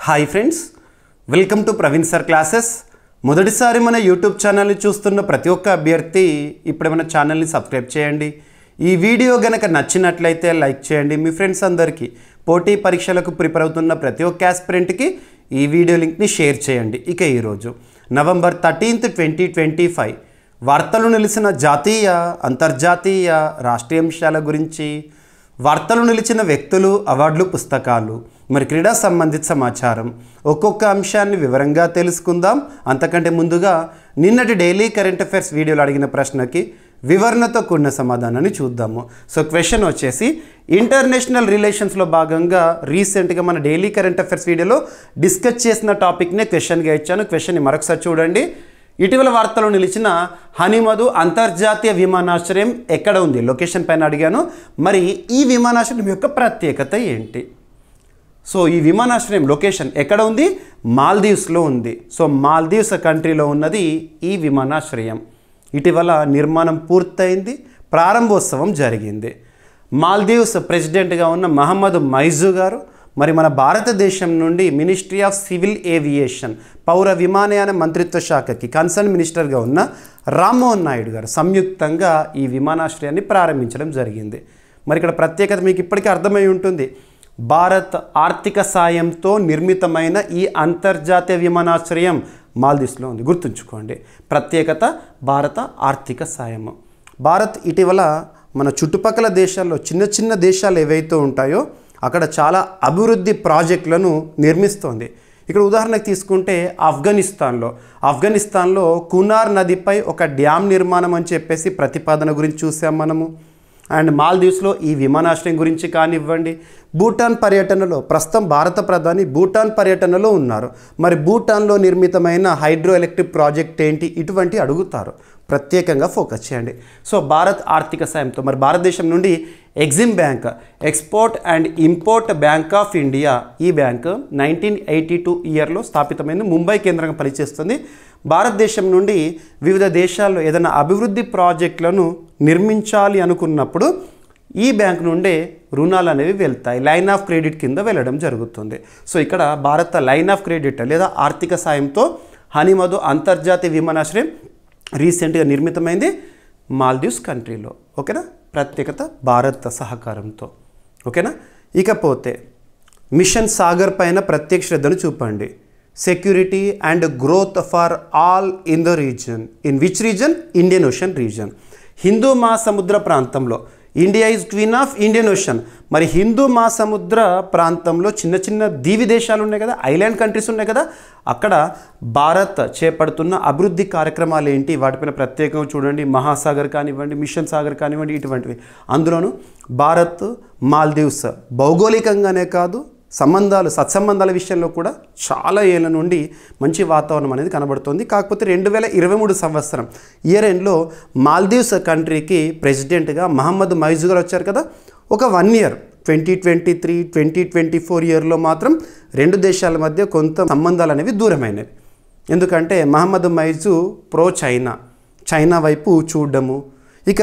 Hi friends, welcome to Praveen sir classes. మొదటిసారి మన YouTube ఛానల్ని చూస్తున్న ప్రతి ఒక్క అభ్యర్థి ఇప్పుడే మన ఛానల్ని సబ్స్క్రైబ్ చేయండి. ఈ వీడియో గనక నచ్చినట్లయితే లైక్ చేయండి. మీ ఫ్రెండ్స్ అందరికీ పోటీ పరీక్షలకు ప్రిపేర్ అవుతున్న ప్రతి ఒక్క ఆస్పిరెంట్కి ఈ వీడియో లింక్ని షేర్ చేయండి. ఇక ఈరోజు నవంబర్ 13, 2025 వార్తలు నిలిచిన జాతీయ, అంతర్జాతీయ, రాష్ట్రీయ అంశాల గురించి, వార్తలు నిలిచిన వ్యక్తులు, అవార్డులు, పుస్తకాలు, మరి క్రీడా సంబంధిత సమాచారం, ఒక్కొక్క అంశాన్ని వివరంగా తెలుసుకుందాం. అంతకంటే ముందుగా నిన్నటి డైలీ కరెంట్ అఫైర్స్ వీడియోలో అడిగిన ప్రశ్నకి వివరణతో కూడిన సమాధానాన్ని చూద్దాము. సో క్వశ్చన్ వచ్చేసి, ఇంటర్నేషనల్ రిలేషన్స్లో భాగంగా రీసెంట్గా మన డైలీ కరెంట్ అఫైర్స్ వీడియోలో డిస్కస్ చేసిన టాపిక్నే క్వశ్చన్గా ఇచ్చాను. క్వశ్చన్ని మరొకసారి చూడండి. ఇటీవల వార్తలో నిలిచిన హనీమధు అంతర్జాతీయ విమానాశ్రయం ఎక్కడ ఉంది? లొకేషన్ పైన అడిగాను. మరి ఈ విమానాశ్రయం యొక్క ప్రత్యేకత ఏంటి? సో ఈ విమానాశ్రయం లొకేషన్ ఎక్కడ ఉంది? మాల్దీవ్స్లో ఉంది. సో మాల్దీవ్స్ కంట్రీలో ఉన్నది ఈ విమానాశ్రయం. ఇటీవల నిర్మాణం పూర్తయింది, ప్రారంభోత్సవం జరిగింది. మాల్దీవ్స్ ప్రెసిడెంట్గా ఉన్న మహమ్మద్ మైజు గారు, మరి మన భారతదేశం నుండి మినిస్ట్రీ ఆఫ్ సివిల్ ఏవియేషన్, పౌర విమానయాన మంత్రిత్వ శాఖకి కన్సర్న్ మినిస్టర్గా ఉన్న రామ్మోహన్ నాయుడు గారు సంయుక్తంగా ఈ విమానాశ్రయాన్ని ప్రారంభించడం జరిగింది. మరి ఇక్కడ ప్రత్యేకత మీకు ఇప్పటికీ అర్థమై ఉంటుంది. భారత్ ఆర్థిక సాయంతో నిర్మితమైన ఈ అంతర్జాతీయ విమానాశ్రయం మాల్దీవ్స్లో ఉంది. గుర్తుంచుకోండి, ప్రత్యేకత భారత ఆర్థిక సాయము. భారత్ ఇటీవల మన చుట్టుపక్కల దేశాల్లో చిన్న చిన్న దేశాలు ఏవైతే ఉంటాయో అక్కడ చాలా అభివృద్ధి ప్రాజెక్టులను నిర్మిస్తోంది. ఇక్కడ ఉదాహరణకు తీసుకుంటే ఆఫ్ఘనిస్తాన్లో కునార్ నదిపై ఒక డ్యామ్ నిర్మాణం అని చెప్పేసి ప్రతిపాదన గురించి చూసాం మనము. అండ్ మాల్దీవ్స్లో ఈ విమానాశ్రయం గురించి కానివ్వండి. భూటాన్ పర్యటనలో, ప్రస్తుతం భారత ప్రధాని భూటాన్ పర్యటనలో ఉన్నారు. మరి భూటాన్లో నిర్మితమైన హైడ్రో ఎలక్ట్రిక్ ప్రాజెక్ట్ ఏంటి? ఇటువంటి అడుగుతారు. ప్రత్యేకంగా ఫోకస్ చేయండి. సో భారత్ ఆర్థిక సాయంతో మరి భారతదేశం నుండి EXIM bank, export and import bank of India, ఈ బ్యాంక్ 1982 ఇయర్లో స్థాపితమైన ముంబై కేంద్రంగా పనిచేస్తుంది. భారతదేశం నుండి వివిధ దేశాల్లో ఏదైనా అభివృద్ధి ప్రాజెక్టులను నిర్మించాలి అనుకున్నప్పుడు ఈ బ్యాంక్ నుండే రుణాలు అనేవి వెళ్తాయి. లైన్ ఆఫ్ క్రెడిట్ కింద వెళ్ళడం జరుగుతుంది. సో ఇక్కడ భారత లైన్ ఆఫ్ క్రెడిట్ లేదా ఆర్థిక సాయంతో హనీమధు అంతర్జాతీయ విమానాశ్రయం రీసెంట్గా నిర్మితమైంది మాల్దీవ్స్ కంట్రీలో. ఓకేనా? ప్రత్యేకత భారత సహకారంతో. ఓకేనా? ఇకపోతే మిషన్ సాగర్ పైన ప్రత్యేక శ్రద్ధను చూపండి. Security and growth for all in the reason. In which reason? Indian ocean reason. Hindu మహాసముద్ర ప్రాంతంలో, India is queen of Indian ocean. మరి హిందూ మహాసముద్ర ప్రాంతంలో చిన్న చిన్న దీవి దేశాలు ఉన్నాయి కదా, ఐలాండ్ కంట్రీస్ ఉన్నాయి కదా, అక్కడ భారత్ చేపడుతున్న అభివృద్ధి కార్యక్రమాలు ఏంటి? వాటిపైన ప్రత్యేకంగా చూడండి. మహాసాగర్ కానివ్వండి, మిషన్ సాగర్ కానివ్వండి, ఇటువంటివి. అందులోనూ భారత్ మాల్దీవ్స్ భౌగోళికంగానే కాదు, సత్సంబంధాల విషయంలో కూడా చాలా ఏళ్ళ నుండి మంచి వాతావరణం అనేది కనబడుతుంది. కాకపోతే 2023 సంవత్సరం ఇయర్ ఎండ్లో మాల్దీవ్స్ కంట్రీకి ప్రెసిడెంట్గా మహమ్మద్ మైజు గారు వచ్చారు కదా. ఒక 1 ఇయర్ 2023, 2024 ఇయర్లో మాత్రం రెండు దేశాల మధ్య కొంత సంబంధాలు అనేవి దూరమైనవి. ఎందుకంటే మహమ్మద్ మైజు ప్రో చైనా వైపు చూడడము, ఇక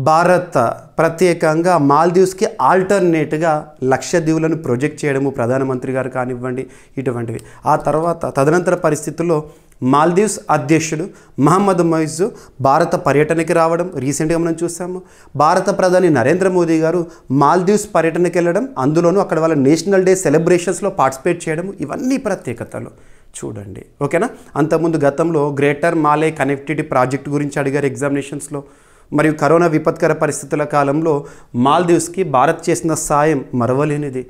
భారత్ ప్రత్యేకంగా మాల్దీవ్స్కి ఆల్టర్నేట్గా లక్షద్వీపులను ప్రొజెక్ట్ చేయడము ప్రధానమంత్రి గారు కానివ్వండి, ఇటువంటివి. ఆ తర్వాత తదనంతర పరిస్థితుల్లో మాల్దీవ్స్ అధ్యక్షుడు మహమ్మద్ మైజు భారత పర్యటనకి రావడం రీసెంట్గా మనం చూసాము. భారత ప్రధాని నరేంద్ర మోదీ గారు మాల్దీవ్స్ పర్యటనకి వెళ్ళడం, అందులోనూ అక్కడ వాళ్ళ నేషనల్ డే సెలబ్రేషన్స్లో పార్టిసిపేట్ చేయడం, ఇవన్నీ ప్రత్యేకతలు చూడండి. ఓకేనా? అంతకుముందు గతంలో గ్రేటర్ మాలే కనెక్టివిటీ ప్రాజెక్ట్ గురించి అడిగారు ఎగ్జామినేషన్స్లో. మరియు కరోనా విపత్కర పరిస్థితుల కాలంలో మాల్దీవ్స్కి భారత్ చేసిన సాయం మరవలేనిది.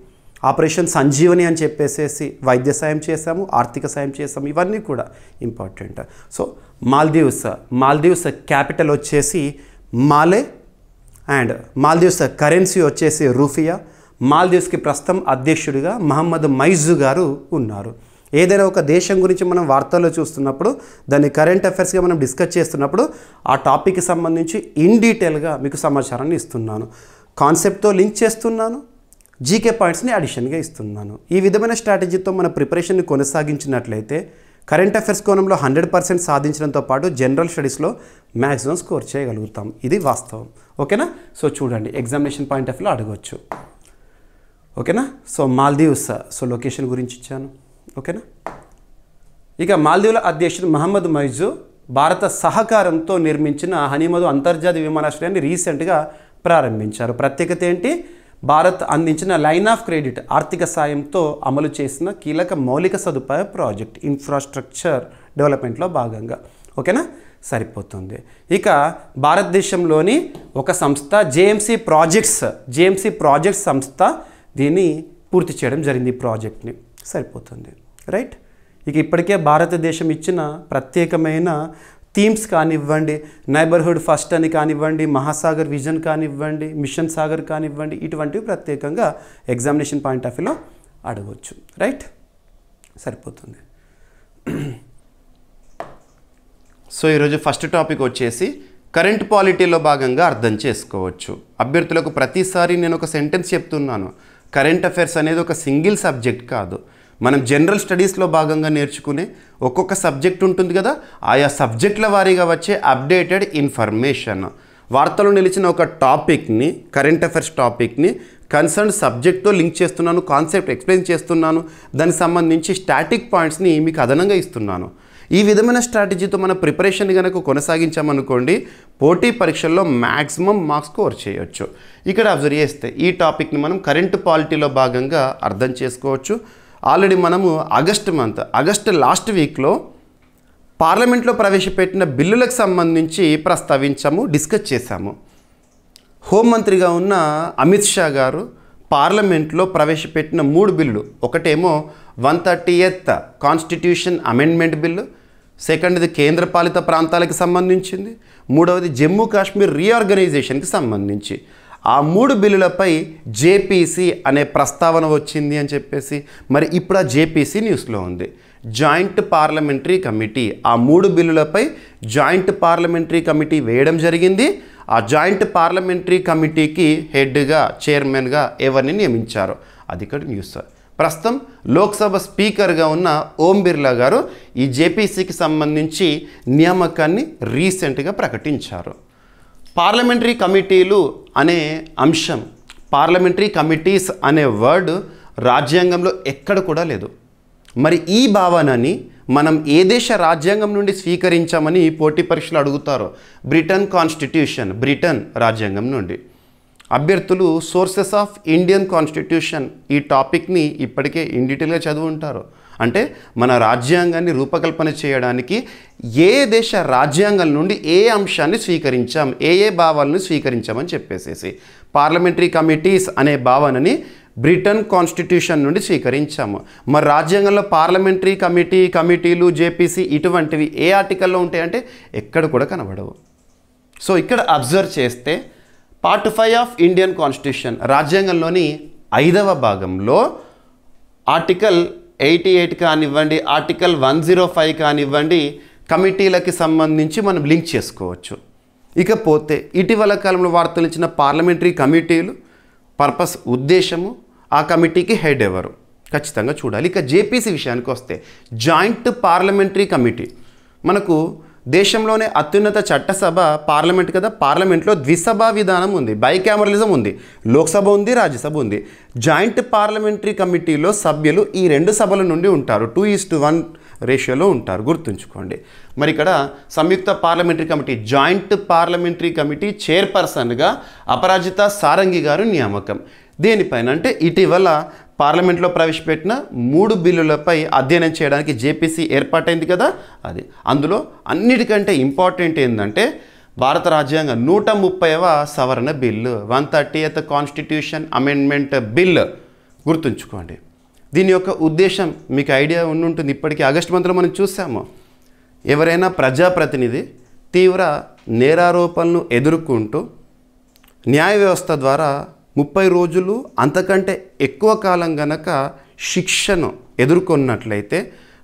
ఆపరేషన్ సంజీవని అని చెప్పేసి వైద్య సాయం చేశాము, ఆర్థిక సాయం చేశాము, ఇవన్నీ కూడా ఇంపార్టెంట్. సో మాల్దీవ్స్ క్యాపిటల్ వచ్చేసి మాలే అండ్ మాల్దీవ్స్ కరెన్సీ వచ్చేసి రూఫియా. మాల్దీవ్స్కి ప్రస్తుతం అధ్యక్షుడిగా మహమ్మద్ మైజు గారు ఉన్నారు. ఏదైనా ఒక దేశం గురించి మనం వార్తల్లో చూస్తున్నప్పుడు, దాన్ని కరెంట్ అఫైర్స్గా మనం డిస్కస్ చేస్తున్నప్పుడు ఆ టాపిక్కి సంబంధించి ఇన్ డీటెయిల్గా మీకు సమాచారాన్ని ఇస్తున్నాను. కాన్సెప్ట్తో లింక్ చేస్తున్నాను, జీకే పాయింట్స్ని అడిషన్గా ఇస్తున్నాను. ఈ విధమైన స్ట్రాటజీతో మన ప్రిపరేషన్ని కొనసాగించినట్లయితే కరెంట్ అఫైర్స్ కోణంలో 100% సాధించడంతో పాటు జనరల్ స్టడీస్లో మ్యాక్సిమం స్కోర్ చేయగలుగుతాం. ఇది వాస్తవం. ఓకేనా? సో చూడండి, ఎగ్జామినేషన్ పాయింట్ ఆఫ్ వ్యూలో అడగవచ్చు. ఓకేనా? సో మాల్దీవ్స్, సో లొకేషన్ గురించి ఇచ్చాను. ఓకేనా. ఇక మాల్దీవుల అధ్యక్షుడు మహమ్మద్ మైజు భారత సహకారంతో నిర్మించిన హనీమదు అంతర్జాతీయ విమానాశ్రయాన్ని రీసెంట్గా ప్రారంభించారు. ప్రత్యేకత ఏంటి? భారత్ అందించిన లైన్ ఆఫ్ క్రెడిట్ ఆర్థిక సాయంతో అమలు చేసిన కీలక మౌలిక సదుపాయ ప్రాజెక్ట్ ఇన్ఫ్రాస్ట్రక్చర్ డెవలప్మెంట్లో భాగంగా. ఓకేనా, సరిపోతుంది. ఇక భారతదేశంలోని ఒక సంస్థ జేఎంసీ ప్రాజెక్ట్స్ సంస్థ దీన్ని పూర్తి చేయడం జరిగింది, ఈ ప్రాజెక్ట్ని. సరిపోతుంది, రైట్. ఇక ఇప్పటికే భారతదేశం ఇచ్చిన ప్రత్యేకమైన థీమ్స్ కానివ్వండి, నైబర్హుడ్ ఫస్ట్ అని కానివ్వండి, మహాసాగర్ విజన్ కానివ్వండి, మిషన్ సాగర్ కానివ్వండి, ఇటువంటివి ప్రత్యేకంగా ఎగ్జామినేషన్ పాయింట్ ఆఫ్ వ్యూలో అడగవచ్చు, రైట్. సరిపోతుంది. సో ఈరోజు ఫస్ట్ టాపిక్ వచ్చేసి కరెంట్ పాలిటీలో భాగంగా అర్థం చేసుకోవచ్చు. అభ్యర్థులకు ప్రతిసారి నేను ఒక సెంటెన్స్ చెప్తున్నాను, కరెంట్ అఫైర్స్ అనేది ఒక సింగిల్ సబ్జెక్ట్ కాదు. మనం జనరల్ స్టడీస్లో భాగంగా నేర్చుకునే ఒక్కొక్క సబ్జెక్ట్ ఉంటుంది కదా, ఆయా సబ్జెక్టుల వారీగా వచ్చే అప్డేటెడ్ ఇన్ఫర్మేషన్, వార్తలో నిలిచిన ఒక టాపిక్ని, కరెంట్ అఫైర్స్ టాపిక్ని కన్సర్న్ సబ్జెక్ట్తో లింక్ చేస్తున్నాను, కాన్సెప్ట్ ఎక్స్ప్లెయిన్ చేస్తున్నాను, దానికి సంబంధించి స్టాటిక్ పాయింట్స్ని మీకు అదనంగా ఇస్తున్నాను. ఈ విధమైన స్ట్రాటజీతో మన ప్రిపరేషన్ కనుక కొనసాగించామనుకోండి, పోటీ పరీక్షల్లో మ్యాక్సిమం మార్క్స్ స్కోర్ చేయొచ్చు. ఇక్కడ అబ్జర్వ్ చేస్తే ఈ టాపిక్ని మనం కరెంట్ పాలిటీలో భాగంగా అర్థం చేసుకోవచ్చు. ఆల్రెడీ మనము ఆగస్టు లాస్ట్ వీక్లో పార్లమెంట్లో ప్రవేశపెట్టిన బిల్లులకు సంబంధించి ప్రస్తావించాము, డిస్కస్ చేశాము. హోంమంత్రిగా ఉన్న అమిత్ షా గారు పార్లమెంట్లో ప్రవేశపెట్టిన 3 బిల్లులు, ఒకటేమో 130th కాన్స్టిట్యూషన్ అమెండ్మెంట్ బిల్లు, సెకండ్ది కేంద్రపాలిత ప్రాంతాలకు సంబంధించింది, మూడవది జమ్మూ కాశ్మీర్ రీఆర్గనైజేషన్కి సంబంధించి. ఆ 3 బిల్లులపై జేపీసీ అనే ప్రస్తావన వచ్చింది అని చెప్పేసి, మరి ఇప్పుడు ఆ జేపీసీ న్యూస్లో ఉంది. జాయింట్ పార్లమెంటరీ కమిటీ, ఆ 3 బిల్లులపై జాయింట్ పార్లమెంటరీ కమిటీ వేయడం జరిగింది. ఆ జాయింట్ పార్లమెంటరీ కమిటీకి హెడ్గా, చైర్మన్గా ఎవరిని నియమించారు, అది ఇక్కడ న్యూస్. ప్రస్తుతం లోక్సభ స్పీకర్గా ఉన్న ఓం బిర్లా గారు ఈ జేపీసీకి సంబంధించి నియామకాన్ని రీసెంట్గా ప్రకటించారు. పార్లమెంటరీ కమిటీలు అనే అంశం, పార్లమెంటరీ కమిటీస్ అనే వర్డ్ రాజ్యాంగంలో ఎక్కడ కూడా లేదు. మరి ఈ భావనని మనం ఏ దేశ రాజ్యాంగం నుండి స్వీకరించామని పోటీ పరీక్షలు అడుగుతారో, బ్రిటన్ కాన్స్టిట్యూషన్, బ్రిటన్ రాజ్యాంగం నుండి. అభ్యర్థులు సోర్సెస్ ఆఫ్ ఇండియన్ కాన్స్టిట్యూషన్ ఈ టాపిక్ని ఇప్పటికే ఇన్ డీటెయిల్గా చదువు ఉంటారు. అంటే మన రాజ్యాంగాన్ని రూపకల్పన చేయడానికి ఏ దేశ రాజ్యాంగం నుండి ఏ అంశాన్ని స్వీకరించాం, ఏ భావాలను స్వీకరించామని చెప్పేసేసి పార్లమెంటరీ కమిటీస్ అనే భావనని బ్రిటన్ కాన్స్టిట్యూషన్ నుండి స్వీకరించాము. మరి రాజ్యాంగంలో పార్లమెంటరీ కమిటీలు, జేపీసీ ఇటువంటివి ఏ ఆర్టికల్లో ఉంటాయంటే ఎక్కడ కూడా కనబడవు. సో ఇక్కడ అబ్జర్వ్ చేస్తే పార్ట్ 5 ఆఫ్ ఇండియన్ కాన్స్టిట్యూషన్, రాజ్యాంగంలోని 5వ భాగంలో ఆర్టికల్ 88 కానివ్వండి, ఆర్టికల్ 105 కానివ్వండి, కమిటీలకి సంబంధించి మనం లింక్ చేసుకోవచ్చు. ఇకపోతే ఇటీవల కాలంలో వార్తలు ఇచ్చిన పార్లమెంటరీ కమిటీలు, పర్పస్, ఉద్దేశము, ఆ కమిటీకి హెడ్ ఎవరు ఖచ్చితంగా చూడాలి. ఇక జేపీసీ విషయానికి వస్తే జాయింట్ పార్లమెంటరీ కమిటీ, మనకు దేశంలోనే అత్యున్నత చట్టసభ పార్లమెంట్ కదా, పార్లమెంట్లో ద్విసభా విధానం ఉంది, బైకామరలిజం ఉంది, లోక్సభ ఉంది, రాజ్యసభ ఉంది. జాయింట్ పార్లమెంటరీ కమిటీలో సభ్యులు ఈ 2 సభల నుండి ఉంటారు, 2:1 రేషియోలో ఉంటారు, గుర్తుంచుకోండి. మరి ఇక్కడ సంయుక్త parliamentary committee, joint parliamentary committee చైర్పర్సన్గా అపరాజిత సారంగి గారు నియామకం. దేనిపైన అంటే ఇటీవల పార్లమెంట్లో ప్రవేశపెట్టిన 3 బిల్లులపై అధ్యయనం చేయడానికి జేపీసీ ఏర్పాటైంది కదా, అది. అందులో అన్నిటికంటే ఇంపార్టెంట్ ఏంటంటే భారత రాజ్యాంగ 130వ సవరణ bill, 130th constitution amendment bill, గుర్తుంచుకోండి. దీని యొక్క ఉద్దేశం మీకు ఐడియా ఉండుంటుంది. ఇప్పటికీ ఆగస్టు మంత్లో మనం చూసాము, ఎవరైనా ప్రజాప్రతినిధి తీవ్ర నేరారోపణలు ఎదుర్కొంటూ న్యాయ వ్యవస్థ ద్వారా 30 రోజులు అంతకంటే ఎక్కువ కాలం గనక శిక్షను ఎదుర్కొన్నట్లయితే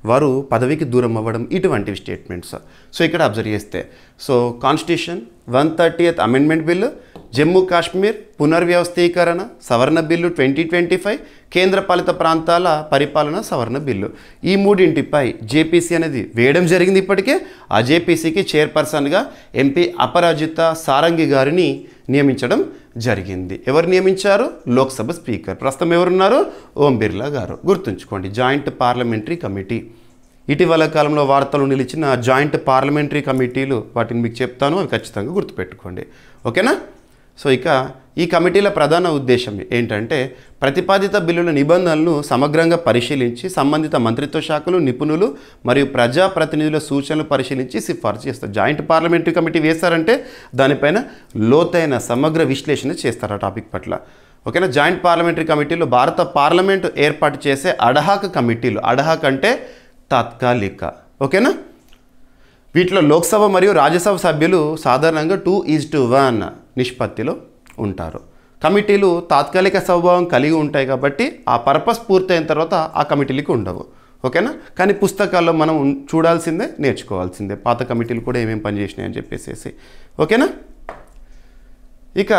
వారు పదవికి దూరం అవ్వడం, ఇటువంటివి స్టేట్మెంట్స్. సో ఇక్కడ అబ్జర్వ్ చేస్తే, so constitution 130th amendment bill, Jammu Kashmir పునర్వ్యవస్థీకరణ సవరణ బిల్లు 2025, కేంద్రపాలిత ప్రాంతాల పరిపాలన సవరణ బిల్లు, ఈ 3టిపై జేపీసీ అనేది వేయడం జరిగింది. ఇప్పటికే ఆ జేపీసీకి చైర్పర్సన్గా ఎంపీ అపరాజిత సారంగి గారిని నియమించడం జరిగింది. ఎవరు నియమించారు? లోక్సభ స్పీకర్. ప్రస్తుతం ఎవరున్నారు? ఓం బిర్లా గారు. గుర్తుంచుకోండి, జాయింట్ పార్లమెంటరీ కమిటీ. ఇటీవల కాలంలో వార్తలు నిలిచిన జాయింట్ పార్లమెంటరీ కమిటీలు, వాటిని మీకు చెప్తాను, అవి ఖచ్చితంగా గుర్తుపెట్టుకోండి. ఓకేనా? సో ఇక ఈ కమిటీల ప్రధాన ఉద్దేశం ఏంటంటే ప్రతిపాదిత బిల్లుల నిబంధనలను సమగ్రంగా పరిశీలించి సంబంధిత మంత్రిత్వ శాఖలు, నిపుణులు మరియు ప్రజాప్రతినిధుల సూచనలు పరిశీలించి సిఫార్సు చేస్తారు. జాయింట్ పార్లమెంటరీ కమిటీ వేశారంటే దానిపైన లోతైన సమగ్ర విశ్లేషణ చేస్తారు ఆ టాపిక్ పట్ల. ఓకేనా? జాయింట్ పార్లమెంటరీ కమిటీలో భారత పార్లమెంటు ఏర్పాటు చేసే అడహాక్ కమిటీలు. అడహాక్ అంటే తాత్కాలిక. ఓకేనా? వీటిలో లోక్సభ మరియు రాజ్యసభ సభ్యులు సాధారణంగా 2:1 నిష్పత్తిలో ఉంటారు. కమిటీలు తాత్కాలిక స్వభావం కలిగి ఉంటాయి కాబట్టి ఆ పర్పస్ పూర్తయిన తర్వాత ఆ కమిటీలకు ఉండవు. ఓకేనా? కానీ పుస్తకాల్లో మనం చూడాల్సిందే, నేర్చుకోవాల్సిందే పాత కమిటీలు కూడా ఏమేమి పనిచేసినాయి అని చెప్పేసి. ఓకేనా? ఇక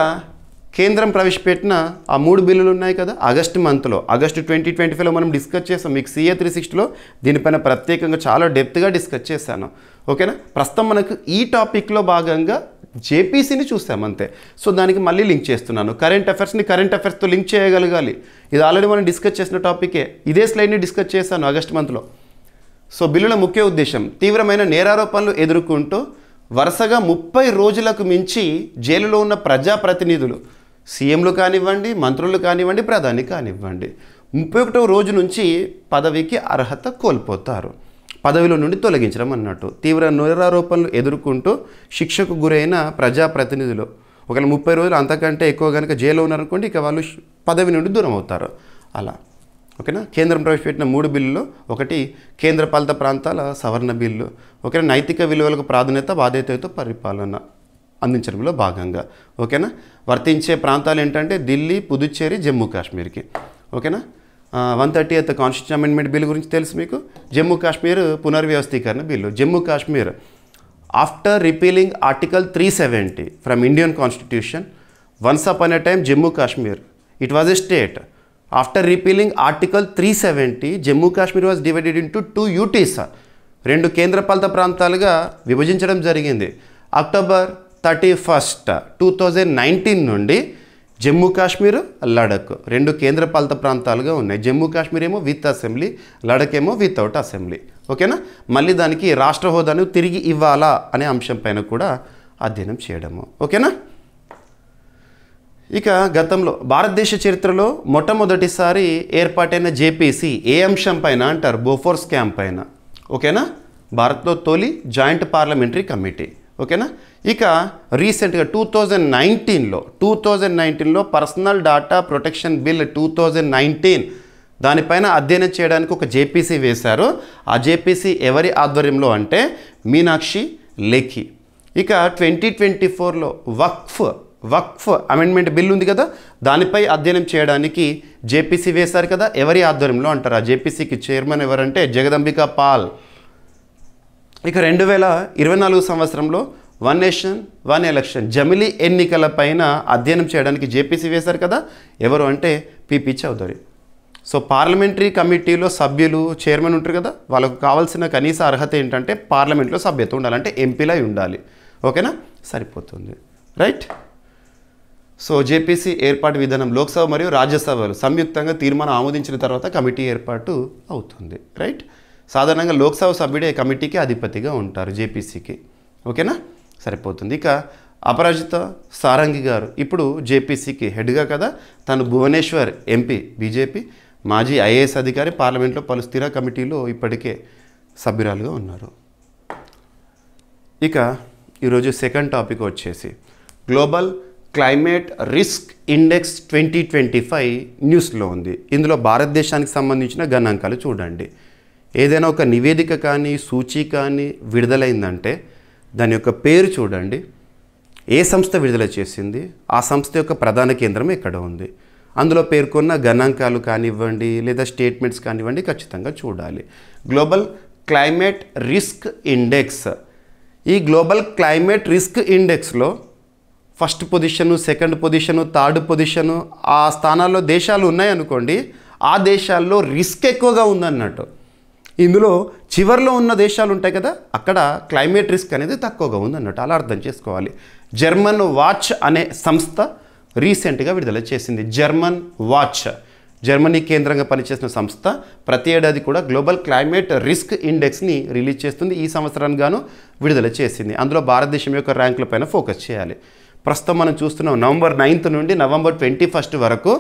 కేంద్రం ప్రవేశపెట్టిన ఆ 3 బిల్లులు ఉన్నాయి కదా, ఆగస్టు 2025లో మనం డిస్కస్ చేసాం. మీకు CA 360లో దీనిపైన ప్రత్యేకంగా చాలా డెప్త్గా డిస్కస్ చేశాను. ఓకేనా? ప్రస్తుతం మనకు ఈ టాపిక్లో భాగంగా జేపీసీని చూసాం అంతే. సో దానికి మళ్ళీ లింక్ చేస్తున్నాను. కరెంట్ అఫైర్స్తో లింక్ చేయగలగాలి. ఇది ఆల్రెడీ మనం డిస్కస్ చేసిన టాపికే. ఇదే స్లైడ్ని డిస్కస్ చేశాను ఆగస్టు మంత్లో. సో బిల్లుల ముఖ్య ఉద్దేశం తీవ్రమైన నేరారోపణలు ఎదుర్కొంటూ వరుసగా 30 రోజులకు మించి జైలులో ఉన్న ప్రజాప్రతినిధులు, సీఎంలు కానివ్వండి, మంత్రులు కానివ్వండి, ప్రధాని కానివ్వండి, 31వ రోజు నుంచి పదవికి అర్హత కోల్పోతారు. పదవిలో నుండి తొలగించడం అన్నట్టు. తీవ్ర నేరారోపణలు ఎదుర్కొంటూ శిక్షకు గురైన ప్రజాప్రతినిధులు ఒకవేళ 30 రోజులు అంతకంటే ఎక్కువ కనుక జైల్లో ఉన్నారనుకోండి, ఇక వాళ్ళు పదవి నుండి దూరం అవుతారు. అలా. ఓకేనా? కేంద్రం ప్రవేశపెట్టిన 3 బిల్లులు, ఒకటి కేంద్ర పాలిత ప్రాంతాల సవరణ బిల్లు. ఓకేనా? నైతిక విలువలకు ప్రాధాన్యత, బాధ్యతతో పరిపాలన అందించడంలో భాగంగా. ఓకేనా? వర్తించే ప్రాంతాలు ఏంటంటే ఢిల్లీ, పుదుచ్చేరి, జమ్మూ కాశ్మీర్కి. ఓకేనా? 130th కాన్స్టిట్యూషన్ అమెండ్మెంట్ బిల్ గురించి తెలుసు మీకు. జమ్మూ కాశ్మీర్ పునర్వ్యవస్థీకరణ bill. Jammu Kashmir after repealing article 370 from Indian constitution, once upon a time Jammu Kashmir it was a state. After repealing article 370 Jammu Kashmir was divided into 2 UTs, 2 కేంద్రపాలిత ప్రాంతాలుగా విభజించడం జరిగింది. అక్టోబర్ 31, 2019 నుండి జమ్మూ కాశ్మీర్, లడఖ్ 2 కేంద్రపాలిత ప్రాంతాలుగా ఉన్నాయి. జమ్మూ కాశ్మీర్ ఏమో విత్ అసెంబ్లీ, లడఖ్ ఏమో వితౌట్ అసెంబ్లీ. ఓకేనా? మళ్ళీ దానికి రాష్ట్ర హోదాను తిరిగి ఇవ్వాలా అనే అంశం పైన కూడా అధ్యయనం చేయడము. ఓకేనా? ఇక గతంలో భారతదేశ చరిత్రలో మొట్టమొదటిసారి ఏర్పాటైన జేపీసీ ఏ అంశం పైన అంటారు? బోఫోర్స్ క్యాంప్ పైన. ఓకేనా? భారత్లో తొలి జాయింట్ పార్లమెంటరీ కమిటీ. ఓకేనా? ఇక రీసెంట్గా 2019లో పర్సనల్ డాటా ప్రొటెక్షన్ బిల్ 2019 దానిపైన అధ్యయనం చేయడానికి ఒక జేపీసీ వేశారు. ఆ జేపీసీ ఎవరి ఆధ్వర్యంలో అంటే మీనాక్షి లేఖి. ఇక 2024లో వక్ఫ్ అమెండ్మెంట్ బిల్ ఉంది కదా, దానిపై అధ్యయనం చేయడానికి జేపీసీ వేశారు కదా. ఎవరి ఆధ్వర్యంలో అంటారు? ఆ జేపీసీకి చైర్మన్ ఎవరంటే జగదంబికా పాల్. ఇక 2024 సంవత్సరంలో 1 నేషన్ 1 ఎలక్షన్ జమిలీ ఎన్నికల పైన అధ్యయనం చేయడానికి జేపీసీ వేశారు కదా. ఎవరు అంటే పిపి చౌదరి. సో పార్లమెంటరీ కమిటీలో సభ్యులు, చైర్మన్ ఉంటారు కదా, వాళ్ళకు కావాల్సిన కనీస అర్హత ఏంటంటే పార్లమెంట్లో సభ్యత్వం ఉండాలంటే ఎంపీలై ఉండాలి. ఓకేనా? సరిపోతుంది. రైట్? సో జేపీసీ ఏర్పాటు విధానం లోక్సభ మరియు రాజ్యసభలు సంయుక్తంగా తీర్మానం ఆమోదించిన తర్వాత కమిటీ ఏర్పాటు అవుతుంది. రైట్? సాధారణంగా లోక్సభ సభ్యుడే కమిటీకి అధిపతిగా ఉంటారు, జేపీసీకి. ఓకేనా? సరిపోతుంది. ఇక అపరాజిత సారంగి గారు ఇప్పుడు జేపీసీకి హెడ్గా కదా. తను భువనేశ్వర్ ఎంపీ, బీజేపీ, మాజీ ఐఏఎస్ అధికారి, పార్లమెంట్లో పలు స్థిర కమిటీలో ఇప్పటికే సభ్యురాలుగా ఉన్నారు. ఇక ఈరోజు సెకండ్ టాపిక్ వచ్చేసి గ్లోబల్ క్లైమేట్ రిస్క్ ఇండెక్స్ 2025 న్యూస్లో ఉంది. ఇందులో భారతదేశానికి సంబంధించిన గణాంకాలు చూడండి. ఏదైనా ఒక నివేదిక కానీ సూచి కానీ విడుదలైందంటే దాని యొక్క పేరు చూడండి, ఏ సంస్థ విడుదల చేసింది, ఆ సంస్థ యొక్క ప్రధాన కేంద్రం ఎక్కడ ఉంది, అందులో పేర్కొన్న గణాంకాలు కానివ్వండి లేదా స్టేట్మెంట్స్ కానివ్వండి ఖచ్చితంగా చూడాలి. Global climate risk index. ఈ గ్లోబల్ క్లైమేట్ రిస్క్ ఇండెక్స్లో first position, second position, third position ఆ స్థానాల్లో దేశాలు ఉన్నాయనుకోండి, ఆ దేశాల్లో రిస్క్ ఎక్కువగా ఉందన్నట్టు. ఇందులో చివరిలో ఉన్న దేశాలు ఉంటాయి కదా, అక్కడ క్లైమేట్ రిస్క్ అనేది తక్కువగా ఉందన్నట్టు. అలా అర్థం చేసుకోవాలి. జర్మన్ వాచ్ అనే సంస్థ రీసెంట్గా విడుదల చేసింది. జర్మన్ వాచ్, జర్మనీ కేంద్రంగా పనిచేసిన సంస్థ ప్రతి ఏడాది కూడా గ్లోబల్ క్లైమేట్ రిస్క్ ఇండెక్స్ని రిలీజ్ చేస్తుంది. ఈ సంవత్సరానికి గాను విడుదల చేసింది. అందులో భారతదేశం యొక్క ర్యాంకుల పైన ఫోకస్ చేయాలి. ప్రస్తుతం మనం చూస్తున్నాం నవంబర్ 9 నుండి నవంబర్ 21 వరకు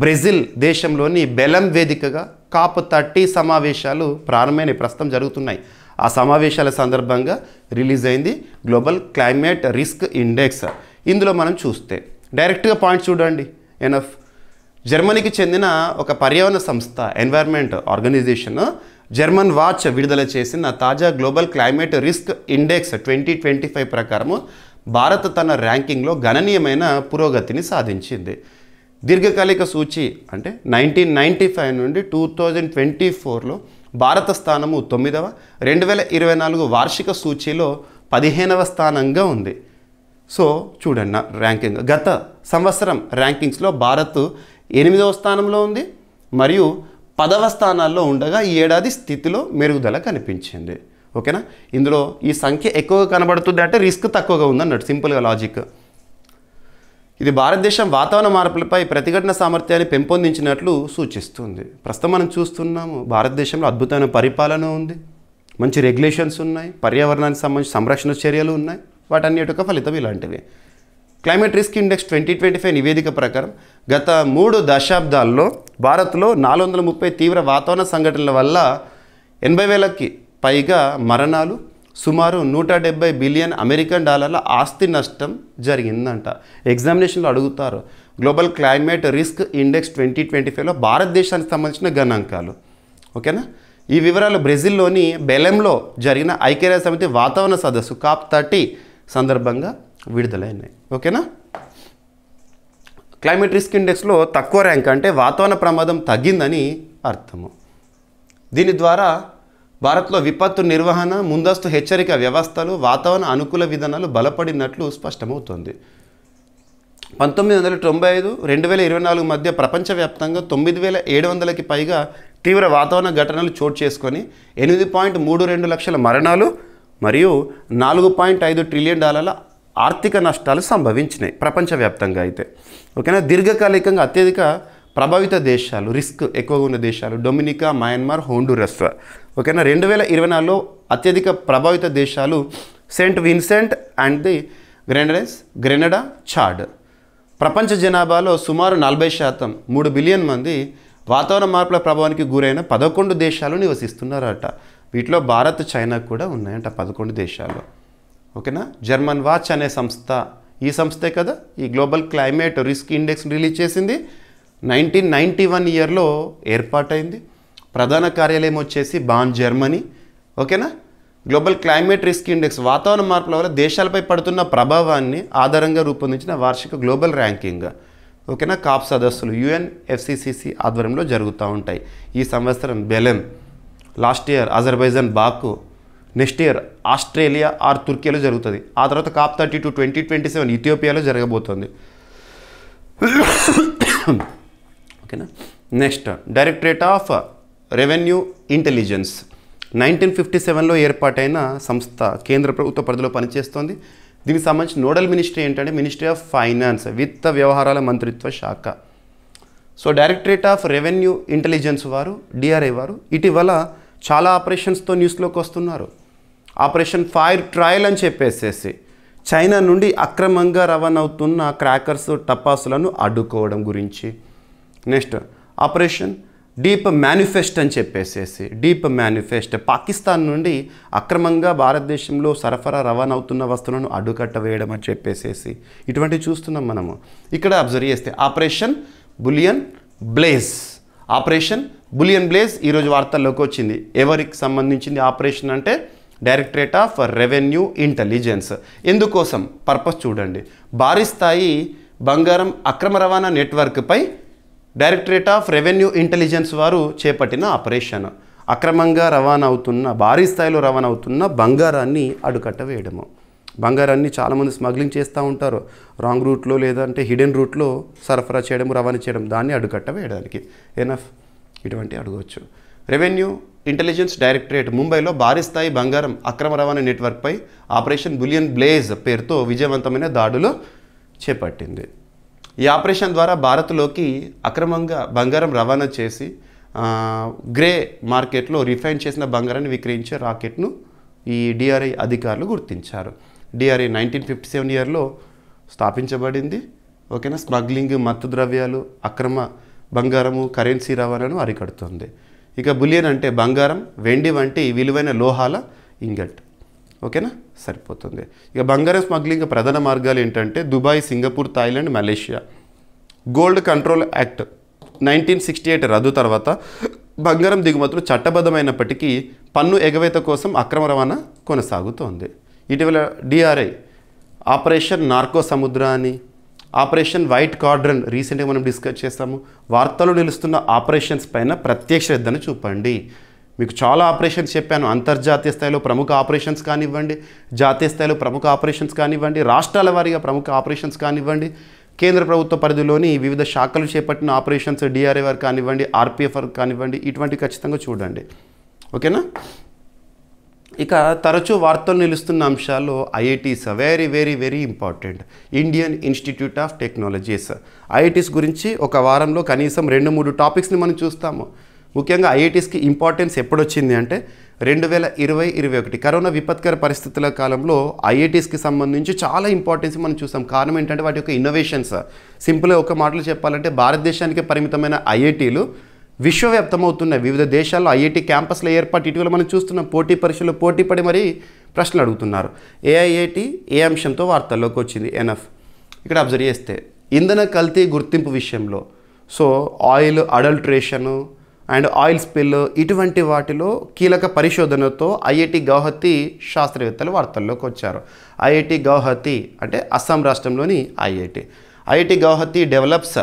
బ్రెజిల్ దేశంలోని బెలం వేదికగా COP30 సమావేశాలు ప్రారంభమైన ప్రస్తుతం జరుగుతున్నాయి. ఆ సమావేశాల సందర్భంగా రిలీజ్ అయింది గ్లోబల్ క్లైమేట్ రిస్క్ ఇండెక్స్. ఇందులో మనం చూస్తే డైరెక్ట్గా పాయింట్ చూడండి. ఎనఫ్ జర్మనీకి చెందిన ఒక పర్యావరణ సంస్థ ఎన్వైర్న్మెంట్ ఆర్గనైజేషన్ జర్మన్ వాచ్ విడుదల చేసిన తాజా గ్లోబల్ క్లైమేట్ రిస్క్ ఇండెక్స్ 2025 ప్రకారము భారత్ తన ర్యాంకింగ్లో గణనీయమైన పురోగతిని సాధించింది. దీర్ఘకాలిక సూచి అంటే 1995 నుండి 2024లో భారత స్థానము 9వ, 2024 వార్షిక సూచీలో 15వ స్థానంగా ఉంది. సో చూడండి నా ర్యాంకింగ్. గత సంవత్సరం ర్యాంకింగ్స్లో భారత్ 8వ స్థానంలో ఉంది మరియు 10వ స్థానాల్లో ఉండగా ఈ ఏడాది స్థితిలో మెరుగుదల కనిపించింది. ఓకేనా, ఇందులో ఈ సంఖ్య ఎక్కువగా కనబడుతుంది అంటే రిస్క్ తక్కువగా ఉందన్నట్టు, సింపుల్గా లాజిక్. ఇది భారతదేశం వాతావరణ మార్పులపై ప్రతిఘటన సామర్థ్యాన్ని పెంపొందించినట్లు సూచిస్తుంది. ప్రస్తుతం మనం చూస్తున్నాము భారతదేశంలో అద్భుతమైన పరిపాలన ఉంది, మంచి రెగ్యులేషన్స్ ఉన్నాయి, పర్యావరణానికి సంబంధించిన సంరక్షణ చర్యలు ఉన్నాయి. వాటన్నిటి యొక్క ఫలితం ఇలాంటివి. క్లైమేట్ రిస్క్ ఇండెక్స్ 2025 నివేదిక ప్రకారం గత 3 దశాబ్దాల్లో భారత్లో 430 తీవ్ర వాతావరణ సంఘటనల వల్ల 80,000కి పైగా మరణాలు, సుమారు 170 బిలియన్ అమెరికన్ డాలర్ల ఆస్తి నష్టం జరిగిందంట. ఎగ్జామినేషన్లో అడుగుతారు గ్లోబల్ క్లైమేట్ రిస్క్ ఇండెక్స్ 2025లో భారతదేశానికి సంబంధించిన గణాంకాలు. ఓకేనా, ఈ వివరాలు బ్రెజిల్లోని బెలెంలో జరిగిన ఐక్యరాజ్య సమితి వాతావరణ సదస్సు COP30 సందర్భంగా విడుదలైనాయి. ఓకేనా, క్లైమేట్ రిస్క్ ఇండెక్స్లో తక్కువ ర్యాంక్ అంటే వాతావరణ ప్రమాదం తగ్గిందని అర్థము. దీని ద్వారా భారత్లో విపత్తు నిర్వహణ, ముందస్తు హెచ్చరిక వ్యవస్థలు, వాతావరణ అనుకూల విధానాలు బలపడినట్లు స్పష్టమవుతోంది. 1995, 2024 మధ్య ప్రపంచవ్యాప్తంగా 9,700కి పైగా తీవ్ర వాతావరణ ఘటనలు చోటు చేసుకొని 8.32 లక్షల మరణాలు మరియు 4.5 ట్రిలియన్ డాలర్ల ఆర్థిక నష్టాలు సంభవించినాయి ప్రపంచవ్యాప్తంగా. అయితే ఓకేనా, దీర్ఘకాలికంగా అత్యధిక ప్రభావిత దేశాలు, రిస్క్ ఎక్కువగా ఉన్న దేశాలు డొమినికా, మయన్మార్, హోండురస్. ఓకేనా, 2024లో అత్యధిక ప్రభావిత దేశాలు Saint Vincent and the Grenada, Chad. ప్రపంచ జనాభాలో సుమారు 40%, 3 బిలియన్ మంది వాతావరణ మార్పుల ప్రభావానికి గురైన 11 దేశాలు నివసిస్తున్నారట. వీటిలో భారత్, చైనా కూడా ఉన్నాయంట 11 దేశాలు. ఓకేనా, జర్మన్ వాచ్ అనే సంస్థ, ఈ సంస్థే కదా ఈ global climate risk index release చేసింది. 1991 ఇయర్లో ఏర్పాటైంది. ప్రధాన కార్యాలయం వచ్చేసి బాన్, జర్మనీ. ఓకేనా, గ్లోబల్ క్లైమేట్ రిస్క్ ఇండెక్స్ వాతావరణ మార్పుల వల్ల దేశాలపై పడుతున్న ప్రభావాన్ని ఆధారంగా రూపొందించిన వార్షిక గ్లోబల్ ర్యాంకింగ్. ఓకేనా, COP సదస్సులు UNFCCC ఆధ్వర్యంలో జరుగుతూ ఉంటాయి. ఈ సంవత్సరం Belem, last year Azerbaijan Baku, next year Australia or తుర్కీలో జరుగుతుంది. ఆ తర్వాత COP32 2027 ఇథియోపియాలో జరగబోతోంది. ఓకేనా, next directorate of revenue intelligence 1957లో ఏర్పాటైన సంస్థ కేంద్ర ప్రభుత్వ పరిధిలో పనిచేస్తోంది. దీనికి సంబంధించిన నోడల్ మినిస్ట్రీ ఏంటంటే మినిస్ట్రీ ఆఫ్ ఫైనాన్స్, విత్త వ్యవహారాల మంత్రిత్వ శాఖ. So directorate of revenue intelligence వారు, DRI వారు ఇటీవల చాలా ఆపరేషన్స్తో న్యూస్లోకి వస్తున్నారు. ఆపరేషన్ ఫైర్ ట్రయల్ అని చెప్పేసేసి చైనా నుండి అక్రమంగా రవాణా అవుతున్న క్రాకర్స్, టపాసులను అడ్డుకోవడం గురించి. నెక్స్ట్ ఆపరేషన్ డీప్ మేనిఫెస్ట్ అని చెప్పేసేసి, డీప్ మేనిఫెస్ట్ పాకిస్తాన్ నుండి అక్రమంగా భారతదేశంలో సరఫరా రవాణా అవుతున్న వస్తువులను అడ్డుకట్ట వేయడం అని చెప్పేసేసి ఇటువంటివి చూస్తున్నాం మనము. ఇక్కడ అబ్జర్వ్ చేస్తే operation bullion blaze, operation bullion blaze ఈరోజు వార్తల్లోకి వచ్చింది. ఎవరికి సంబంధించింది ఆపరేషన్ అంటే డైరెక్టరేట్ ఆఫ్ రెవెన్యూ ఇంటెలిజెన్స్. ఎందుకోసం పర్పస్ చూడండి, భారీ స్థాయి బంగారం అక్రమ రవాణా నెట్వర్క్పై డైరెక్టరేట్ ఆఫ్ రెవెన్యూ ఇంటెలిజెన్స్ వారు చేపట్టిన ఆపరేషన్. అక్రమంగా రవాణా అవుతున్న, భారీ స్థాయిలో రవాణా అవుతున్న బంగారాన్ని అడ్డుకట్ట వేయడము. బంగారాన్ని చాలామంది స్మగ్లింగ్ చేస్తూ ఉంటారు, రాంగ్ రూట్లో లేదంటే హిడెన్ రూట్లో సరఫరా చేయడం, రవాణా చేయడం, దాన్ని అడ్డుకట్ట వేయడానికి. ఎనఫ్ ఇటువంటి అడగవచ్చు. రెవెన్యూ ఇంటెలిజెన్స్ డైరెక్టరేట్ ముంబైలో భారీ స్థాయి బంగారం అక్రమ రవాణా నెట్వర్క్పై ఆపరేషన్ బులియన్ బ్లేజ్ పేరుతో విజయవంతమైన దాడులు చేపట్టింది. ఈ ఆపరేషన్ ద్వారా భారత్లోకి అక్రమంగా బంగారం రవాణా చేసి గ్రే మార్కెట్లో రిఫైన్ చేసిన బంగారాన్ని విక్రయించే రాకెట్ను ఈ డిఆర్ఐ అధికారులు గుర్తించారు. డిఆర్ఐ 1957 ఇయర్లో స్థాపించబడింది. ఓకేనా. స్మగ్లింగ్, మత్తు ద్రవ్యాలు, అక్రమ బంగారము, కరెన్సీ రవాణాను అరికడుతుంది. ఇక బులియన్ అంటే బంగారం, వెండి వంటి విలువైన లోహాల ఇంగట్. ఓకేనా, సరిపోతుంది. ఇక బంగారం స్మగ్లింగ్ ప్రధాన మార్గాలు ఏంటంటే Dubai, Singapore, Thailand, Malaysia. Gold control act 1968 రద్దు తర్వాత బంగారం దిగుమతులు చట్టబద్ధమైనప్పటికీ పన్ను ఎగవేత కోసం అక్రమ రవాణా కొనసాగుతోంది. ఇటీవల డిఆర్ఐ ఆపరేషన్ నార్కో సముద్ర అని, ఆపరేషన్ వైట్ కార్డ్రన్ రీసెంట్గా మనం డిస్కస్ చేస్తాము. వార్తలు నిలుస్తున్న ఆపరేషన్స్ పైన ప్రత్యేక శ్రద్ధను చూపండి. మీకు చాలా ఆపరేషన్స్ చెప్పాను. అంతర్జాతీయ స్థాయిలో ప్రముఖ ఆపరేషన్స్ కానివ్వండి, జాతీయ స్థాయిలో ప్రముఖ ఆపరేషన్స్ కానివ్వండి, రాష్ట్రాల వారీగా ప్రముఖ ఆపరేషన్స్ కానివ్వండి, కేంద్ర ప్రభుత్వ పరిధిలోని వివిధ శాఖలు చేపట్టిన ఆపరేషన్స్ డిఆర్ఐ వర్క్ కానివ్వండి, ఆర్పిఎఫ్ వర్క్ కానివ్వండి, ఇటువంటివి ఖచ్చితంగా చూడండి. ఓకేనా. ఇక తరచూ వార్తలు నిలుస్తున్న అంశాల్లో IITs very very very important. Indian institute of technologies. IITs గురించి ఒక వారంలో కనీసం 2-3 టాపిక్స్ని మనం చూస్తాము. ముఖ్యంగా ఐఐటీస్కి ఇంపార్టెన్స్ ఎప్పుడు వచ్చింది అంటే 2020-21 కరోనా విపత్కర పరిస్థితుల కాలంలో ఐఐటీస్కి సంబంధించి చాలా ఇంపార్టెన్స్ మనం చూస్తాం. కారణం ఏంటంటే వాటి యొక్క ఇన్నోవేషన్స్. సింపుల్గా ఒక మాటలో చెప్పాలంటే భారతదేశానికి పరిమితమైన ఐఐటీలు విశ్వవ్యాప్తమవుతున్నాయి. వివిధ దేశాల్లో ఐఐటీ క్యాంపస్ల ఏర్పాటు ఇటీవల మనం చూస్తున్నాం. పోటీ పరీక్షలు పోటీపడి మరీ ప్రశ్నలు అడుగుతున్నారు. ఏఐఐటి ఏ అంశంతో వార్తల్లోకి వచ్చింది? ఎనఫ్. ఇక్కడ అబ్జర్వ్ చేస్తే ఇంధన కల్తీ గుర్తింపు విషయంలో ఆయిల్ అడల్ట్రేషను అండ్ ఆయిల్ స్పిల్ ఇటువంటి వాటిలో కీలక పరిశోధనతో ఐఐటి గౌహతి శాస్త్రవేత్తలు వార్తల్లోకి వచ్చారు. ఐఐటి గౌహతి అంటే అస్సాం రాష్ట్రంలోని ఐఐటి. ఐఐటి గౌహతి డెవలప్స్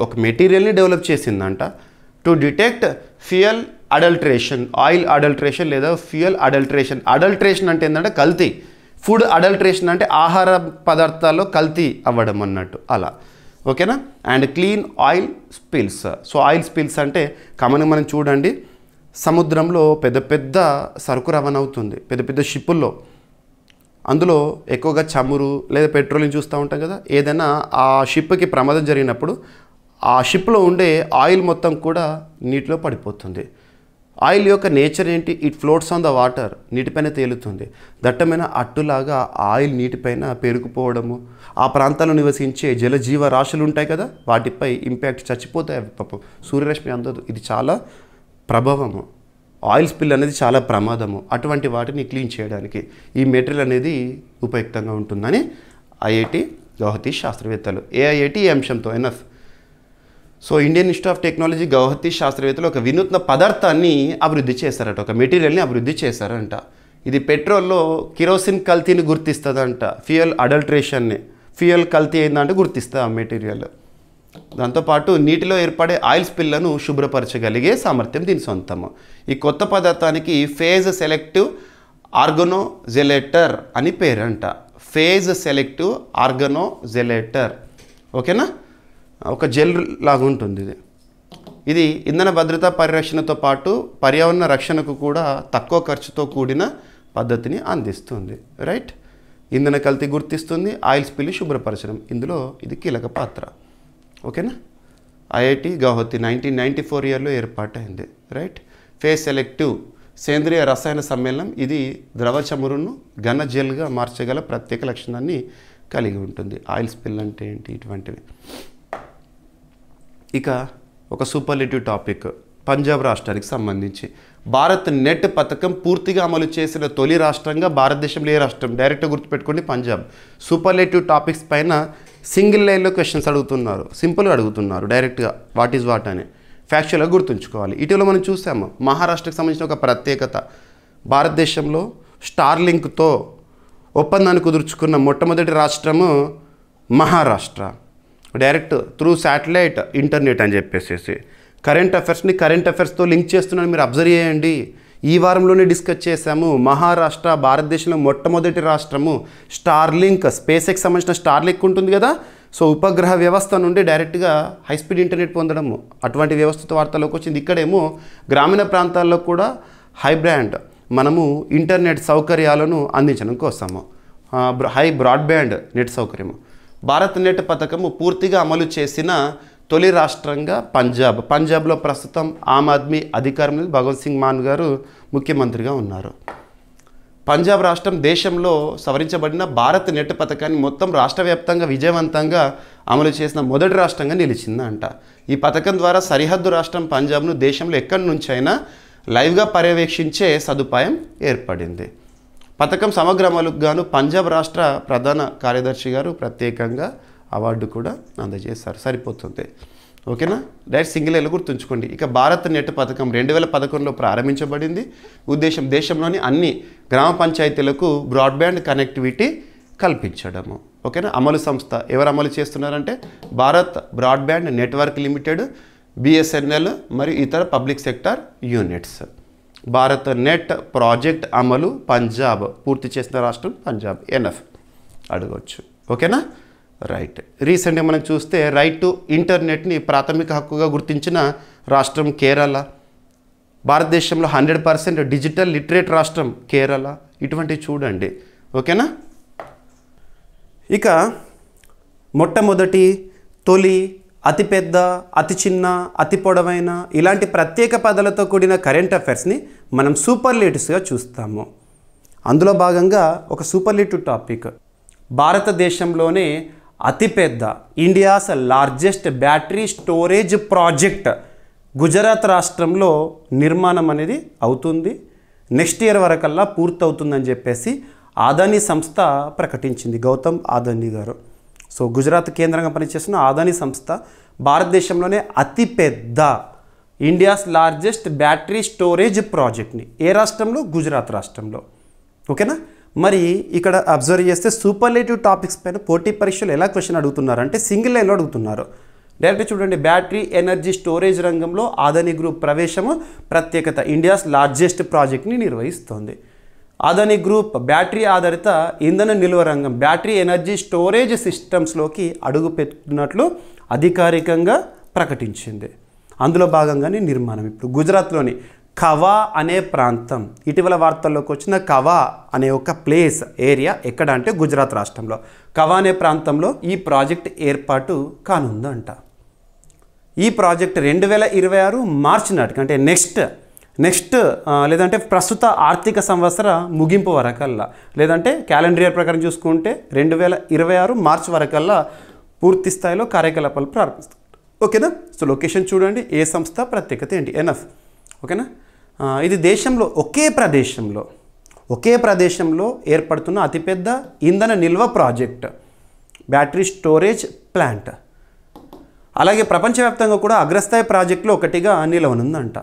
ఒక మెటీరియల్ని డెవలప్ చేసిందంట to detect fuel adulteration, oil adulteration లేదా ఫ్యూయల్ అడల్ట్రేషన్. అడల్ట్రేషన్ అంటే ఏంటంటే కల్తీ. ఫుడ్ అడల్ట్రేషన్ అంటే ఆహార పదార్థాల్లో కల్తీ అవ్వడం అన్నట్టు అలా. ఓకేనా. And clean oil spills. Oil spills అంటే మనం చూడండి, సముద్రంలో పెద్ద పెద్ద సరుకు రవాణా అవుతుంది, పెద్ద పెద్ద షిప్పుల్లో. అందులో ఎక్కువగా చమురు లేదా పెట్రోల్ని చూస్తూ ఉంటాం కదా. ఏదైనా ఆ షిప్కి ప్రమాదం జరిగినప్పుడు ఆ షిప్లో ఉండే ఆయిల్ మొత్తం కూడా నీటిలో పడిపోతుంది. ఆయిల్ యొక్క నేచర్ ఏంటి? It floats on the water, నీటిపైన తేలుతుంది. దట్టమైన అట్టులాగా ఆయిల్ నీటిపైన పేరుకుపోవడము, ఆ ప్రాంతాల్లో నివసించే జలజీవ రాశులు ఉంటాయి కదా, వాటిపై ఇంపాక్ట్ చచ్చిపోతాయి. పాపం సూర్యరశ్మి అందదు. ఇది చాలా ప్రభావము. ఆయిల్ స్పిల్ అనేది చాలా ప్రమాదము. అటువంటి వాటిని క్లీన్ చేయడానికి ఈ మెటీరియల్ అనేది ఉపయుక్తంగా ఉంటుందని ఐఐటి గౌహతి శాస్త్రవేత్తలు. ఏఐఐటి ఈ అంశంతో enough. Indian institute of technology Guwahati శాస్త్రవేత్తలు ఒక వినూత్న పదార్థాన్ని అభివృద్ధి చేశారట, ఒక మెటీరియల్ని అభివృద్ధి చేశారంట. ఇది పెట్రోల్లో కిరోసిన్ కల్తీని గుర్తిస్తుందంట, ఫ్యూయల్ అడల్ట్రేషన్ని. ఫ్యూయల్ కల్తీ అయిందంటే గుర్తిస్తుంది ఆ మెటీరియల్. దాంతోపాటు నీటిలో ఏర్పడే ఆయిల్ స్పిల్లను శుభ్రపరచగలిగే సామర్థ్యం దీని సొంతము. ఈ కొత్త పదార్థానికి ఫేజ్ సెలెక్టివ్ ఆర్గనోజెలేటర్ అని పేరంట. Phase selective ఆర్గనోజెలేటర్. ఓకేనా. ఒక జెల్ లాగా ఉంటుంది ఇది. ఇది ఇంధన భద్రతా పరిరక్షణతో పాటు పర్యావరణ రక్షణకు కూడా తక్కువ ఖర్చుతో కూడిన పద్ధతిని అందిస్తుంది. రైట్. ఇంధన కల్తీ గుర్తిస్తుంది, ఆయిల్ స్పిల్ శుభ్రపరచడం, ఇందులో ఇది కీలక పాత్ర. ఓకేనా. ఐఐటి గౌహతి 1994 ఇయర్లో ఏర్పాటైంది. రైట్. ఫేజ్ సెలెక్టివ్ సేంద్రియ రసాయన సమ్మేళనం. ఇది ద్రవ చమురును ఘన జెల్గా మార్చగల ప్రత్యేక లక్షణాన్ని కలిగి ఉంటుంది. ఆయిల్ స్పిల్ అంటే ఏంటి? ఇటువంటివి. ఇక ఒక సూపర్లేటివ్ టాపిక్ పంజాబ్ రాష్ట్రానికి సంబంధించి. భారత్ నెట్ పథకం పూర్తిగా అమలు చేసిన తొలి రాష్ట్రంగా భారతదేశంలో ఏ రాష్ట్రం? డైరెక్ట్గా గుర్తుపెట్టుకోండి, పంజాబ్. సూపర్లేటివ్ టాపిక్స్ పైన సింగిల్ లైన్లో క్వశ్చన్స్ అడుగుతున్నారు, సింపుల్గా అడుగుతున్నారు డైరెక్ట్గా. వాట్ ఈజ్ వాట్ అని ఫ్యాక్చువల్గా గుర్తుంచుకోవాలి. ఇటీవల మనం చూసాము మహారాష్ట్రకు సంబంధించిన ఒక ప్రత్యేకత. భారతదేశంలో స్టార్లింక్తో ఒప్పందాన్ని కుదుర్చుకున్న మొట్టమొదటి రాష్ట్రము Maharashtra. Direct through satellite internet అని చెప్పేసి కరెంట్ అఫైర్స్తో లింక్ చేస్తున్నాను, మీరు అబ్జర్వ్ చేయండి. ఈ వారంలోనే డిస్కస్ చేశాము. మహారాష్ట్ర భారతదేశంలో మొట్టమొదటి రాష్ట్రము. స్టార్లింక్, స్పేస్ ఎక్స్ సంబంధించిన స్టార్లింక్ ఉంటుంది కదా, ఉపగ్రహ వ్యవస్థ నుండి డైరెక్ట్గా హైస్పీడ్ ఇంటర్నెట్ పొందడము, అటువంటి వ్యవస్థతో వార్తలోకి వచ్చింది. ఇక్కడేమో గ్రామీణ ప్రాంతాల్లో కూడా హైబ్రాండ్ మనము ఇంటర్నెట్ సౌకర్యాలను అందించడం కోసము, హై బ్రాడ్బ్యాండ్ నెట్ సౌకర్యము. భారత్ నెట్ పథకము పూర్తిగా అమలు చేసిన తొలి రాష్ట్రంగా పంజాబ్లో ప్రస్తుతం ఆమ్ ఆద్మీ అధికారంలో భగవంత్ సింగ్ మాన్ గారు ముఖ్యమంత్రిగా ఉన్నారు. పంజాబ్ రాష్ట్రం దేశంలో సవరించబడిన భారత్ నెట్ పథకాన్ని మొత్తం రాష్ట్ర వ్యాప్తంగా విజయవంతంగా అమలు చేసిన మొదటి రాష్ట్రంగా నిలిచిందంట. ఈ పథకం ద్వారా సరిహద్దు రాష్ట్రం పంజాబ్ను దేశంలో ఎక్కడి నుంచైనా లైవ్గా పర్యవేక్షించే సదుపాయం ఏర్పడింది. పథకం సమగ్ర అమలుకు గాను పంజాబ్ రాష్ట్ర ప్రధాన కార్యదర్శి గారు ప్రత్యేకంగా అవార్డు కూడా అందజేశారు. సరిపోతుంది. ఓకేనా, డైరెక్ట్ సింగిల్ ఎల్ గుర్తుంచుకోండి. ఇక భారత్ నెట్ పథకం 2011లో ప్రారంభించబడింది. ఉద్దేశం దేశంలోని అన్ని గ్రామ పంచాయతీలకు బ్రాడ్బ్యాండ్ కనెక్టివిటీ కల్పించడము. ఓకేనా, అమలు సంస్థ ఎవరు అమలు చేస్తున్నారంటే Bharat broadband network limited, BSNL మరియు ఇతర public sector units. Bharat net project అమలు పంజాబ్, పూర్తి చేసిన రాష్ట్రం పంజాబ్. ఎన్ఎఫ్ అడగవచ్చు. ఓకేనా, రైట్. రీసెంట్గా మనం చూస్తే రైట్ టు ఇంటర్నెట్ని ప్రాథమిక హక్కుగా గుర్తించిన రాష్ట్రం కేరళ. భారతదేశంలో 100% డిజిటల్ లిటరేట్ రాష్ట్రం కేరళ. ఇటువంటివి చూడండి. ఓకేనా, ఇక మొట్టమొదటి, తొలి, అతిపెద్ద, అతి చిన్న, అతి పొడవైన ఇలాంటి ప్రత్యేక పదాలతో కూడిన కరెంట్ అఫైర్స్ని మనం సూపర్లేటివ్స్గా చూస్తాము. అందులో భాగంగా ఒక సూపర్లేటివ్ టాపిక్, భారతదేశంలోనే అతిపెద్ద India's largest battery storage project Gujarat రాష్ట్రంలో నిర్మాణం అనేది అవుతుంది. నెక్స్ట్ ఇయర్ వరకల్లా పూర్తవుతుందని చెప్పేసి ఆదానీ సంస్థ ప్రకటించింది. గౌతమ్ అదానీ గారు. సో గుజరాత్ కేంద్రంగా పనిచేస్తున్న ఆదానీ సంస్థ భారతదేశంలోనే అతిపెద్ద ఇండియాస్ లార్జెస్ట్ బ్యాటరీ స్టోరేజ్ ప్రాజెక్ట్ని ఏ రాష్ట్రంలో? గుజరాత్ రాష్ట్రంలో. ఓకేనా, మరి ఇక్కడ అబ్జర్వ్ చేస్తే సూపర్లేటివ్ టాపిక్స్ పైన పోటీ పరీక్షలు ఎలా క్వశ్చన్ అడుగుతున్నారంటే సింగిల్ లైన్లో అడుగుతున్నారు. డైరెక్ట్ చూడండి, బ్యాటరీ ఎనర్జీ స్టోరేజ్ రంగంలో అదానీ గ్రూప్ ప్రవేశము ప్రత్యేకత, ఇండియాస్ లార్జెస్ట్ ప్రాజెక్ట్ని నిర్వహిస్తోంది. అదానీ గ్రూప్ బ్యాటరీ ఆధారిత ఇంధన నిల్వ రంగం, బ్యాటరీ ఎనర్జీ స్టోరేజ్ సిస్టమ్స్లోకి అడుగుపెట్టినట్లు అధికారికంగా ప్రకటించింది. అందులో భాగంగానే నిర్మాణం ఇప్పుడు గుజరాత్లోని కవా అనే ప్రాంతం, ఇటీవల వార్తల్లోకి వచ్చిన కవా అనే ఒక ప్లేస్ ఏరియా ఎక్కడ అంటే గుజరాత్ రాష్ట్రంలో. కవా అనే ప్రాంతంలో ఈ ప్రాజెక్ట్ ఏర్పాటు కానుందంట. ఈ ప్రాజెక్ట్ 2026 మార్చి నాటికి అంటే నెక్స్ట్ లేదంటే ప్రస్తుత ఆర్థిక సంవత్సర ముగింపు వరకల్లా, లేదంటే క్యాలెండర్ ఇయర్ ప్రకారం చూసుకుంటే 2026 మార్చి వరకల్లా పూర్తి స్థాయిలో కార్యకలాపాలు ప్రారంభిస్తారు. ఓకేనా, సో లొకేషన్ చూడండి, ఏ సంస్థ, ప్రత్యేకత ఏంటి, ఎన్ఎఫ్. ఓకేనా, ఇది దేశంలో ఒకే ప్రదేశంలో ఏర్పడుతున్న అతిపెద్ద ఇంధన నిల్వ ప్రాజెక్ట్, బ్యాటరీ స్టోరేజ్ ప్లాంట్. అలాగే ప్రపంచవ్యాప్తంగా కూడా అగ్రస్థాయి ప్రాజెక్టులో ఒకటిగా నిలవనుందంట.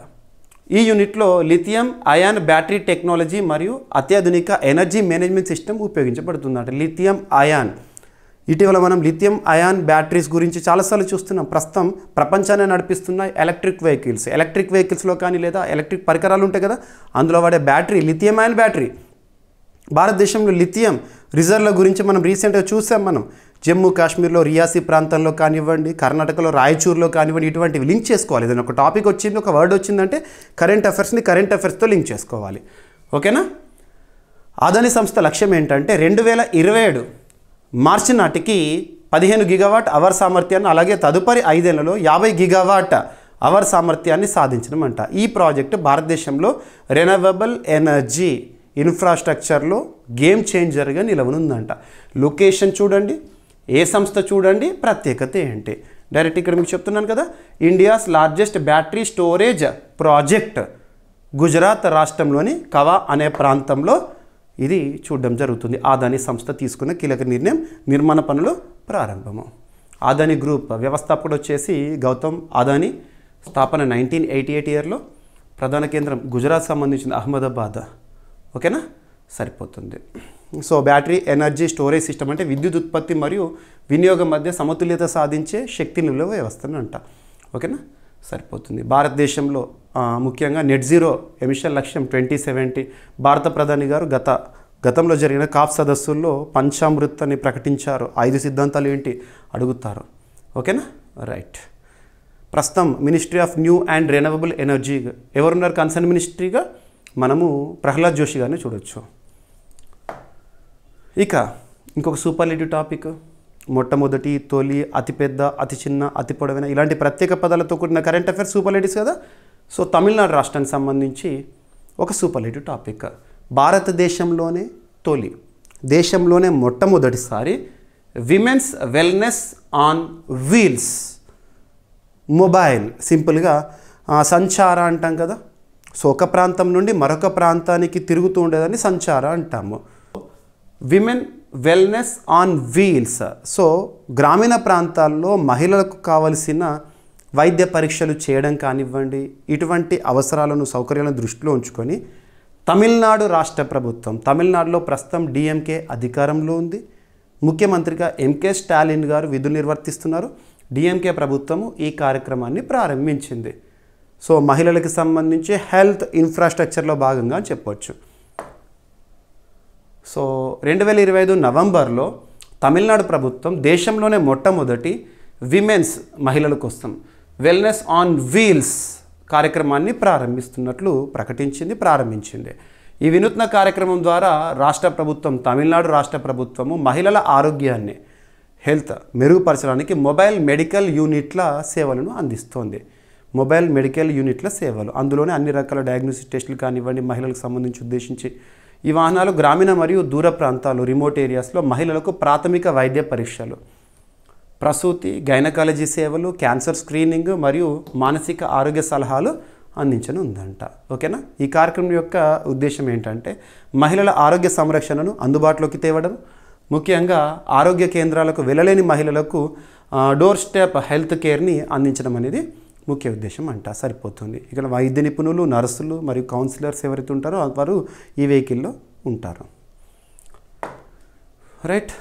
ఈ యూనిట్లో లిథియం అయాన్ బ్యాటరీ టెక్నాలజీ మరియు అత్యాధునిక ఎనర్జీ మేనేజ్మెంట్ సిస్టమ్ ఉపయోగించబడుతుందంట. లిథియం అయాన్, ఇటీవల మనం లిథియం అయాన్ బ్యాటరీస్ గురించి చాలాసార్లు చూస్తున్నాం. ప్రస్తుతం ప్రపంచాన్ని నడిపిస్తున్న ఎలక్ట్రిక్ వెహికల్స్లో కానీ లేదా ఎలక్ట్రిక్ పరికరాలు ఉంటాయి కదా, అందులో వాడే బ్యాటరీ లిథియం అయాన్ బ్యాటరీ. భారతదేశంలో లిథియం రిజర్వ్ల గురించి మనం రీసెంట్గా చూసాం. మనం జమ్మూ కాశ్మీర్లో రియాసీ ప్రాంతంలో కానివ్వండి, కర్ణాటకలో రాయచూర్లో కానివ్వండి, ఇటువంటివి లింక్ చేసుకోవాలి. ఏదైనా ఒక టాపిక్ వచ్చింది, ఒక వర్డ్ వచ్చిందంటే కరెంట్ అఫైర్స్తో లింక్ చేసుకోవాలి. ఓకేనా, అదానీ సంస్థ లక్ష్యం ఏంటంటే 2027 మార్చి నాటికి 15 గిగావాట్ అవర్ సామర్థ్యాన్ని, అలాగే తదుపరి 5 ఏళ్లలో 50 గిగావాట్ అవర్ సామర్థ్యాన్ని సాధించడం అంట. ఈ ప్రాజెక్టు భారతదేశంలో రెన్యూవబుల్ ఎనర్జీ ఇన్ఫ్రాస్ట్రక్చర్లో గేమ్ చేంజర్గా నిలవనుందంట. లొకేషన్ చూడండి, ఏ సంస్థ చూడండి, ప్రత్యేకత ఏంటి. డైరెక్ట్ ఇక్కడ మీకు చెప్తున్నాను కదా, India's largest battery storage project Gujarat రాష్ట్రంలోని కవా అనే ప్రాంతంలో ఇది చూడడం జరుగుతుంది. అదానీ సంస్థ తీసుకున్న కీలక నిర్ణయం, నిర్మాణ పనులు ప్రారంభము. అదానీ గ్రూప్ వ్యవస్థాపకుడు వచ్చేసి గౌతమ్ అదానీ. స్థాపన 1988 ఇయర్లో. ప్రధాన కేంద్రం గుజరాత్ సంబంధించిన అహ్మదాబాద్. ఓకేనా, సరిపోతుంది. So battery energy storage system అంటే విద్యుత్ ఉత్పత్తి మరియు వినియోగం మధ్య సమతుల్యత సాధించే శక్తి నిల్వ వ్యవస్థను అంట. ఓకేనా, సరిపోతుంది. భారతదేశంలో ముఖ్యంగా నెట్ జీరో ఎమిషన్ లక్ష్యం 2070. భారత ప్రధాని గారు గతంలో జరిగిన కాప్ సదస్సుల్లో పంచామృతాన్ని ప్రకటించారు. 5 సిద్ధాంతాలు ఏంటి అడుగుతారు. ఓకేనా, రైట్. ప్రస్తుతం ministry of new and renewable energy ఎవరున్నారు కన్సర్న్ మినిస్ట్రీగా? మనము ప్రహ్లాద్ జోషి గారిని చూడొచ్చు. ఇక ఇంకొక సూపర్లేటివ్ టాపిక్, మొట్టమొదటి, తొలి, అతిపెద్ద, అతి చిన్న, అతి పొడవైన ఇలాంటి ప్రత్యేక పదాలతో కూడిన కరెంట్ అఫైర్స్ సూపర్లేటివ్స్ కదా. సో తమిళనాడు రాష్ట్రానికి సంబంధించి ఒక సూపర్లేటివ్ టాపిక్. భారతదేశంలోనే తొలి, దేశంలోనే మొట్టమొదటిసారి women's wellness on wheels mobile, సింపుల్గా సంచార అంటాం కదా. సో ఒక ప్రాంతం నుండి మరొక ప్రాంతానికి తిరుగుతూ ఉండేదాన్ని సంచార అంటాము. Women wellness on wheels. So గ్రామీణ ప్రాంతాల్లో మహిళలకు కావలసిన వైద్య పరీక్షలు చేయడం కానివ్వండి, ఇటువంటి అవసరాలను సౌకర్యాలను దృష్టిలో ఉంచుకొని తమిళనాడు రాష్ట్ర ప్రభుత్వం, తమిళనాడులో ప్రస్తుతం డిఎంకే అధికారంలో ఉంది, ముఖ్యమంత్రిగా ఎంకే స్టాలిన్ గారు విధులు నిర్వర్తిస్తున్నారు. డిఎంకే ప్రభుత్వము ఈ కార్యక్రమాన్ని ప్రారంభించింది. సో మహిళలకు సంబంధించి హెల్త్ ఇన్ఫ్రాస్ట్రక్చర్లో భాగంగా చెప్పవచ్చు. సో 2025 నవంబర్లో తమిళనాడు ప్రభుత్వం దేశంలోనే మొట్టమొదటి విమెన్స్ మహిళల కోసం వెల్నెస్ ఆన్ వీల్స్ కార్యక్రమాన్ని ప్రారంభిస్తున్నట్లు ప్రారంభించింది. ఈ వినూత్న కార్యక్రమం ద్వారా రాష్ట్ర ప్రభుత్వం, తమిళనాడు రాష్ట్ర ప్రభుత్వము మహిళల ఆరోగ్యాన్ని, హెల్త్ మెరుగుపరచడానికి మొబైల్ మెడికల్ యూనిట్ల సేవలను అందిస్తోంది. మొబైల్ మెడికల్ యూనిట్ల సేవలు, అందులోనే అన్ని రకాల డయాగ్నోసిస్ టెస్టులు కానివ్వండి, మహిళలకు సంబంధించి ఉద్దేశించి ఈ వాహనాలు గ్రామీణ మరియు దూర ప్రాంతాలు, రిమోట్ ఏరియాస్లో మహిళలకు ప్రాథమిక వైద్య పరీక్షలు, ప్రసూతి, గైనకాలజీ సేవలు, క్యాన్సర్ స్క్రీనింగ్ మరియు మానసిక ఆరోగ్య సలహాలు అందించనుందంట. ఓకేనా. ఈ కార్యక్రమం యొక్క ఉద్దేశం ఏంటంటే మహిళల ఆరోగ్య సంరక్షణను అందుబాటులోకి తేవడం, ముఖ్యంగా ఆరోగ్య కేంద్రాలకు వెళ్ళలేని మహిళలకు డోర్ స్టెప్ హెల్త్ కేర్ని అందించడం అనేది ముఖ్య ఉద్దేశం అంట. సరిపోతుంది. ఇక్కడ వైద్య నిపుణులు, నర్సులు మరియు కౌన్సిలర్స్ ఎవరైతే ఉంటారో వారు ఈ వెహికల్లో ఉంటారు. రైట్,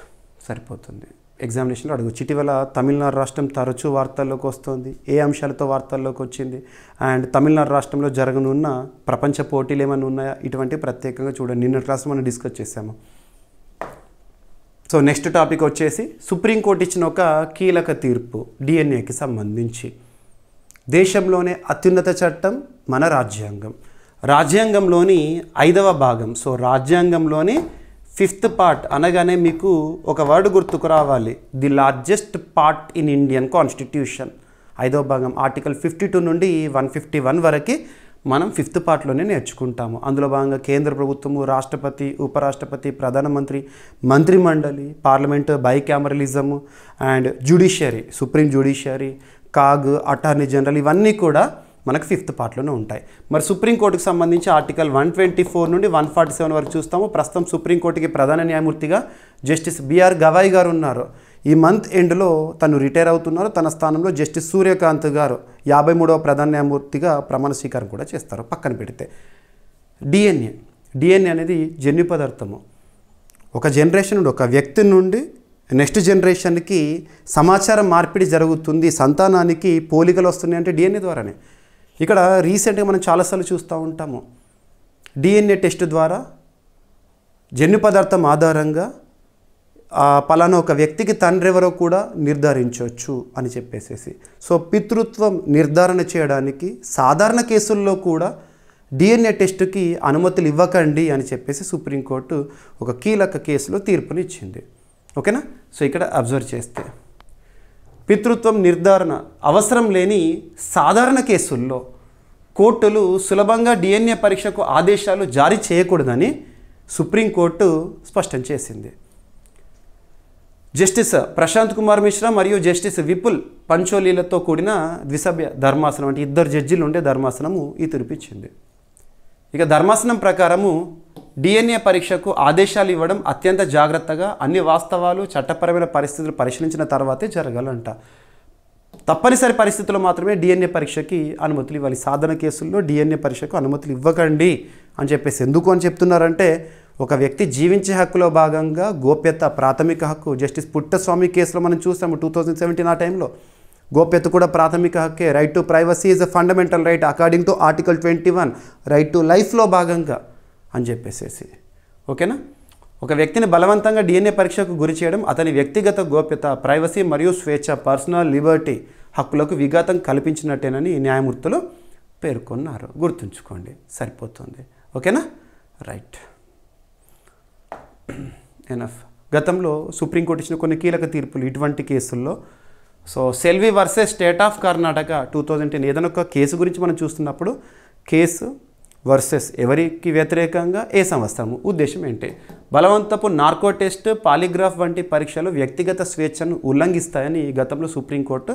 సరిపోతుంది. ఎగ్జామినేషన్లో అడగచ్చు. ఇటీవల తమిళనాడు రాష్ట్రం తరచూ వార్తల్లోకి వస్తుంది. ఏ అంశాలతో వార్తల్లోకి వచ్చింది, అండ్ తమిళనాడు రాష్ట్రంలో జరగనున్న ప్రపంచ పోటీలు ఏమైనా ఉన్నాయా, ఇటువంటి ప్రత్యేకంగా చూడండి. నిన్న క్లాస్ మనం డిస్కస్ చేసాము. సో నెక్స్ట్ టాపిక్ వచ్చేసి సుప్రీంకోర్టు ఇచ్చిన ఒక కీలక తీర్పు డిఎన్ఏకి సంబంధించి. దేశంలోనే అత్యున్నత చట్టం మన రాజ్యాంగం. రాజ్యాంగంలోని 5వ భాగం. సో రాజ్యాంగంలోని 5th పార్ట్ అనగానే మీకు ఒక వర్డ్ గుర్తుకు రావాలి, the largest part in Indian constitution. 5వ భాగం ఆర్టికల్ 52 నుండి 151 వరకు మనం 5th పార్ట్లోనే నేర్చుకుంటాము. అందులో భాగంగా కేంద్ర ప్రభుత్వము, రాష్ట్రపతి, ఉపరాష్ట్రపతి, ప్రధానమంత్రి, మంత్రిమండలి, parliament, bicameralism and judiciary, supreme judiciary, CAG, attorney general, ఇవన్నీ కూడా మనకు 5th పార్ట్లోనే ఉంటాయి. మరి సుప్రీంకోర్టుకు సంబంధించి ఆర్టికల్ 124 నుండి 147 వరకు చూస్తాము. ప్రస్తుతం సుప్రీంకోర్టుకి ప్రధాన న్యాయమూర్తిగా జస్టిస్ బిఆర్ గవాయ్ గారు ఉన్నారు. ఈ మంత్ ఎండ్లో తను రిటైర్ అవుతున్నారు. తన స్థానంలో జస్టిస్ సూర్యకాంత్ గారు 53వ ప్రధాన న్యాయమూర్తిగా ప్రమాణ స్వీకారం కూడా చేస్తారు. పక్కన పెడితే డిఎన్ఏ అనేది జన్యు పదార్థము. ఒక జనరేషన్ నుండి, ఒక వ్యక్తి నుండి నెక్స్ట్ జనరేషన్కి సమాచారం మార్పిడి జరుగుతుంది, సంతానానికి పోలికలు వస్తున్నాయి అంటే డిఎన్ఏ ద్వారానే. ఇక్కడ రీసెంట్గా మనం చాలాసార్లు చూస్తూ ఉంటాము, డిఎన్ఏ టెస్ట్ ద్వారా జన్యు పదార్థం ఆధారంగా పలానా ఒక వ్యక్తికి తండ్రి ఎవరో కూడా నిర్ధారించవచ్చు అని చెప్పేసేసి. సో పితృత్వం నిర్ధారణ చేయడానికి సాధారణ కేసుల్లో కూడా డిఎన్ఏ టెస్టుకి అనుమతులు ఇవ్వకండి అని చెప్పేసి సుప్రీంకోర్టు ఒక కీలక కేసులో తీర్పునిచ్చింది. ఓకేనా. సో ఇక్కడ అబ్జర్వ్ చేస్తే పితృత్వం నిర్ధారణ అవసరం లేని సాధారణ కేసుల్లో కోర్టులు సులభంగా డిఎన్ఏ పరీక్షకు ఆదేశాలు జారీ చేయకూడదని సుప్రీంకోర్టు స్పష్టం చేసింది. జస్టిస్ ప్రశాంత్ కుమార్ మిశ్రా మరియు జస్టిస్ విపుల్ పంచోలీలతో కూడిన ద్విసభ్య ధర్మాసనం, అంటే 2 జడ్జీలు ఉండే ధర్మాసనము ఈ తీర్పిచ్చింది. ఇక ధర్మాసనం ప్రకారము డిఎన్ఏ పరీక్షకు ఆదేశాలు ఇవ్వడం అత్యంత జాగ్రత్తగా, అన్ని వాస్తవాలు, చట్టపరమైన పరిస్థితులు పరిశీలించిన తర్వాతే జరగాలంట. తప్పనిసరి పరిస్థితుల్లో మాత్రమే డిఎన్ఏ పరీక్షకి అనుమతులు ఇవ్వాలి. సాధారణ కేసుల్లో డిఎన్ఏ పరీక్షకు అనుమతులు ఇవ్వకండి అని చెప్పేసి. ఎందుకు అని చెప్తున్నారంటే, ఒక వ్యక్తి జీవించే హక్కులో భాగంగా గోప్యత ప్రాథమిక హక్కు. జస్టిస్ పుట్టస్వామి కేసులో మనం చూసాము 2017 ఆ టైంలో. గోప్యత కూడా ప్రాథమిక హక్కే. Right to privacy is a fundamental right according to article 21, right to లైఫ్లో భాగంగా అని చెప్పేసేసి. ఓకేనా. ఒక వ్యక్తిని బలవంతంగా డిఎన్ఏ పరీక్షకు గురి చేయడం అతని వ్యక్తిగత గోప్యత, ప్రైవసీ మరియు స్వేచ్ఛ, పర్సనల్ లిబర్టీ హక్కులకు విఘాతం కల్పించినట్టేనని న్యాయమూర్తులు పేర్కొన్నారు. గుర్తుంచుకోండి, సరిపోతుంది. ఓకేనా. Right, enough. గతంలో సుప్రీంకోర్టు ఇచ్చిన కొన్ని కీలక తీర్పులు ఇటువంటి కేసుల్లో. So Selvi versus state of Karnataka 2010 ఏదైనా ఒక కేసు గురించి మనం చూస్తున్నప్పుడు కేసు వర్సెస్ ఎవరికి వ్యతిరేకంగా ఏ సంవత్సరము, ఉద్దేశం ఏంటి? బలవంతపు నార్కో టెస్ట్, పాలిగ్రాఫ్ వంటి పరీక్షలు వ్యక్తిగత స్వేచ్ఛను ఉల్లంఘిస్తాయని గతంలో సుప్రీంకోర్టు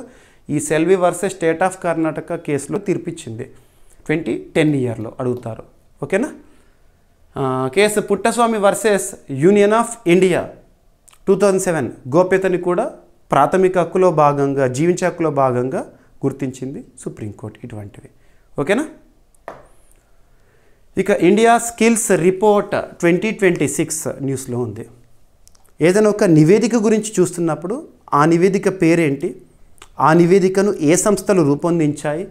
ఈ Selvi versus state of Karnataka కేసులో తీర్పిచ్చింది. 2010 ఇయర్లో అడుగుతారు. ఓకేనా. Case Puttaswamy versus union of India 2007 గోప్యతని కూడా ప్రాథమిక హక్కులో భాగంగా, జీవించే హక్కులో భాగంగా గుర్తించింది సుప్రీంకోర్టు. ఇటువంటివి. ఓకేనా. ఇక ఇండియా స్కిల్స్ రిపోర్ట్ 2026 న్యూస్లో ఉంది. ఏదైనా ఒక నివేదిక గురించి చూస్తున్నప్పుడు ఆ నివేదిక పేరేంటి, ఆ నివేదికను ఏ సంస్థలు రూపొందించాయి,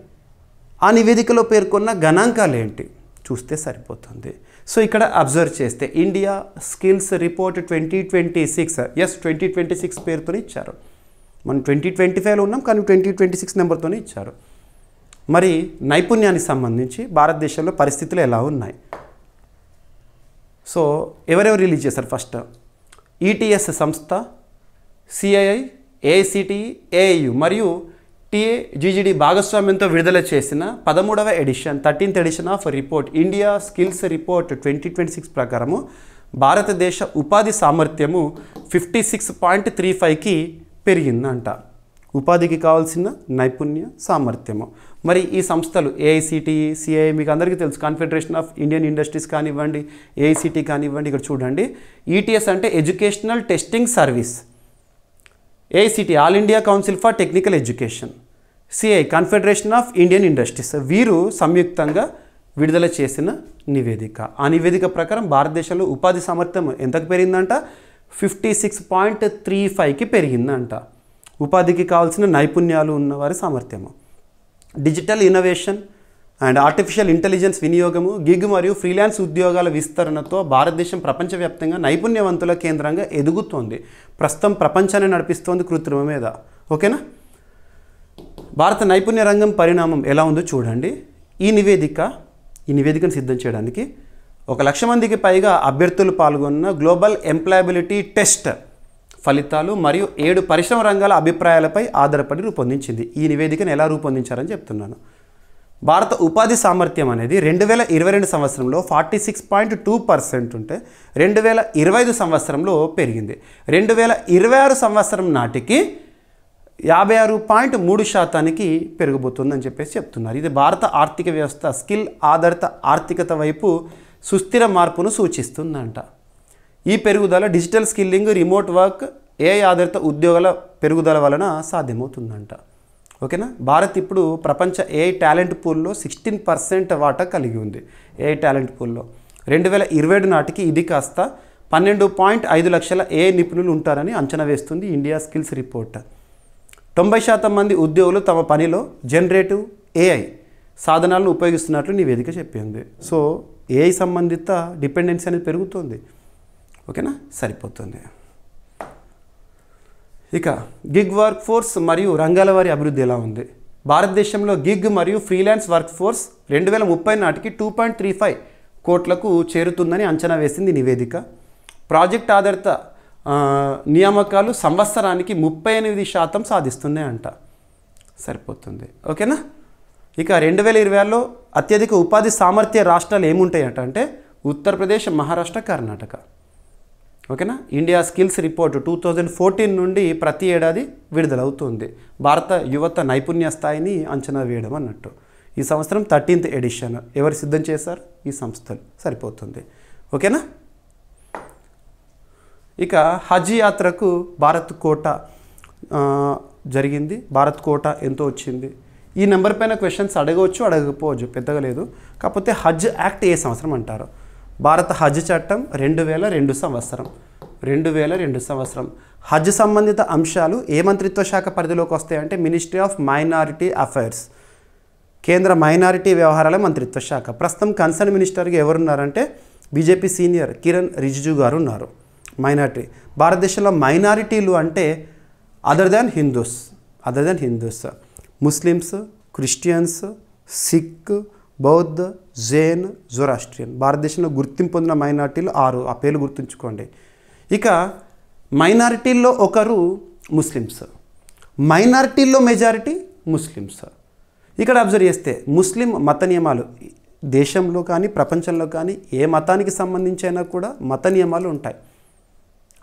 ఆ నివేదికలో పేర్కొన్న గణాంకాలు ఏంటి చూస్తే సరిపోతుంది. సో ఇక్కడ అబ్జర్వ్ చేస్తే ఇండియా స్కిల్స్ రిపోర్ట్ 2026, 2026 పేరుతోనే ఇచ్చారు. మనం 2025లో ఉన్నాం, కానీ 2026 నెంబర్తోనే ఇచ్చారు. మరి నైపుణ్యానికి సంబంధించి భారతదేశంలో పరిస్థితులు ఎలా ఉన్నాయి? సో ఎవరెవరు రిలీజ్ చేశారు? ఫస్ట్ ఈటీఎస్ సంస్థ, సిఐఐ, ఏఐసిటిఈ, ఏఐయు మరియు టీఏజీజీడీ భాగస్వామ్యంతో విడుదల చేసిన 13వ edition 13th edition of report India skills report 2026 ప్రకారము భారతదేశ ఉపాధి సామర్థ్యము 56.35కి పెరిగిందంట. ఉపాధికి కావాల్సిన నైపుణ్య సామర్థ్యము. మరి ఈ సంస్థలు ఏఐసిటిఈ, సిఐఐ మీకు అందరికీ తెలుసు, కాన్ఫెడరేషన్ ఆఫ్ ఇండియన్ ఇండస్ట్రీస్ కానివ్వండి, ఏఐసిటి కానివ్వండి. ఇక్కడ చూడండి, ఈటీఎస్ అంటే educational testing service, AICTE all India council for technical education, CI confederation of Indian industries, వీరు సంయుక్తంగా విడుదల చేసిన నివేదిక. ఆ నివేదిక ప్రకారం భారతదేశంలో ఉపాధి సామర్థ్యం ఎంతకు పెరిగిందంట? 56.35కి పెరిగిందంట. ఉపాధికి కావాల్సిన నైపుణ్యాలు ఉన్నవారి సామర్థ్యము. Digital innovation and artificial intelligence వినియోగము, గిగ్ మరియు ఫ్రీలాన్స్ ఉద్యోగాల విస్తరణతో భారతదేశం ప్రపంచవ్యాప్తంగా నైపుణ్యవంతుల కేంద్రంగా ఎదుగుతోంది. ప్రస్తుతం ప్రపంచాన్ని నడిపిస్తోంది కృత్రిమ మీద. ఓకేనా. భారత నైపుణ్య రంగం పరిణామం ఎలా ఉందో చూడండి. ఈ నివేదికను సిద్ధం చేయడానికి 1,00,000 మందికి పైగా అభ్యర్థులు పాల్గొన్న గ్లోబల్ ఎంప్లాయబిలిటీ టెస్ట్ ఫలితాలు మరియు 7 పరిశ్రమ రంగాల అభిప్రాయాలపై ఆధారపడి రూపొందించింది. ఈ నివేదికను ఎలా రూపొందించారని చెప్తున్నాను. భారత ఉపాధి సామర్థ్యం అనేది 2022 సంవత్సరంలో 46.2% ఉంటే 2025 సంవత్సరంలో పెరిగింది. 2026 సంవత్సరం నాటికి 56.3%కి పెరగబోతుందని చెప్పేసి చెప్తున్నారు. ఇది భారత ఆర్థిక వ్యవస్థ స్కిల్ ఆధారిత ఆర్థికత వైపు సుస్థిర మార్పును సూచిస్తుందంట. ఈ పెరుగుదల digital skilling, remote work, AI ఆధారిత ఉద్యోగాల పెరుగుదల వలన సాధ్యమవుతుందంట. ఓకేనా. భారత్ ఇప్పుడు ప్రపంచ ఏఐ టాలెంట్ పూల్లో 16% వాటా కలిగి ఉంది. ఏఐ టాలెంట్ పూల్లో 2027 నాటికి ఇది కాస్త 12.5 లక్షల ఏఐ నిపుణులు ఉంటారని అంచనా వేస్తుంది ఇండియా స్కిల్స్ రిపోర్ట్. 90% మంది ఉద్యోగులు తమ పనిలో జనరేటివ్ ఏఐ సాధనాలను ఉపయోగిస్తున్నట్లు నివేదిక చెప్పింది. సో ఏఐ సంబంధిత డిపెండెన్సీ అనేది పెరుగుతుంది. ఓకేనా, సరిపోతుంది. ఇక గిగ్ వర్క్ ఫోర్స్ మరియు రంగాల వారి అభివృద్ధి ఎలా ఉంది? భారతదేశంలో గిగ్ మరియు ఫ్రీలాన్స్ వర్క్ ఫోర్స్ 2030 నాటికి 2.35 కోట్లకు చేరుతుందని అంచనా వేసింది నివేదిక. ప్రాజెక్ట్ ఆధారిత నియామకాలు సంవత్సరానికి 38% సాధిస్తున్నాయంట. సరిపోతుంది. ఓకేనా. ఇక 2020లో అత్యధిక ఉపాధి సామర్థ్య రాష్ట్రాలు ఏముంటాయట అంటే ఉత్తరప్రదేశ్, మహారాష్ట్ర, కర్ణాటక. ఓకేనా. ఇండియా స్కిల్స్ రిపోర్ట్ 2014 నుండి ప్రతి ఏడాది విడుదలవుతుంది. భారత యువత నైపుణ్య స్థాయిని అంచనా వేయడం అన్నట్టు. ఈ సంవత్సరం 13th ఎడిషన్ ఎవరు సిద్ధం చేశారు? ఈ సంస్థలు. సరిపోతుంది. ఓకేనా. ఇక హజ్ యాత్రకు భారత్ కోటా జరిగింది. భారత్ కోటా ఎంతో వచ్చింది? ఈ నెంబర్ పైన క్వశ్చన్స్ అడగవచ్చు, అడగకపోవచ్చు, పెద్దగా లేదు. కాకపోతే హజ్ యాక్ట్ ఏ సంవత్సరం అంటారు? భారత హజ్ చట్టం 2002 సంవత్సరం. 2002 సంవత్సరం. హజ్ సంబంధిత అంశాలు ఏ మంత్రిత్వ శాఖ పరిధిలోకి వస్తాయంటే మినిస్ట్రీ ఆఫ్ మైనారిటీ అఫైర్స్, కేంద్ర మైనారిటీ వ్యవహారాల మంత్రిత్వ శాఖ. ప్రస్తుతం కన్సర్న్ మినిస్టర్గా ఎవరున్నారంటే బీజేపీ సీనియర్ కిరణ్ రిజిజు గారు ఉన్నారు. మైనారిటీ, భారతదేశంలో మైనారిటీలు అంటే other than Hindus, Muslims, Christians, Sikh, బౌద్ధ, జైన్, జొరాస్ట్రియన్. భారతదేశంలో గుర్తింపు పొందిన మైనారిటీలు 6. ఆ పేర్లు గుర్తుంచుకోండి. ఇక మైనారిటీల్లో ఒకరు ముస్లిమ్స్, మైనారిటీల్లో మెజారిటీ ముస్లిమ్స్. ఇక్కడ అబ్జర్వ్ చేస్తే ముస్లిం మత నియమాలు దేశంలో కానీ ప్రపంచంలో కానీ ఏ మతానికి సంబంధించి అయినా కూడా మత నియమాలు ఉంటాయి,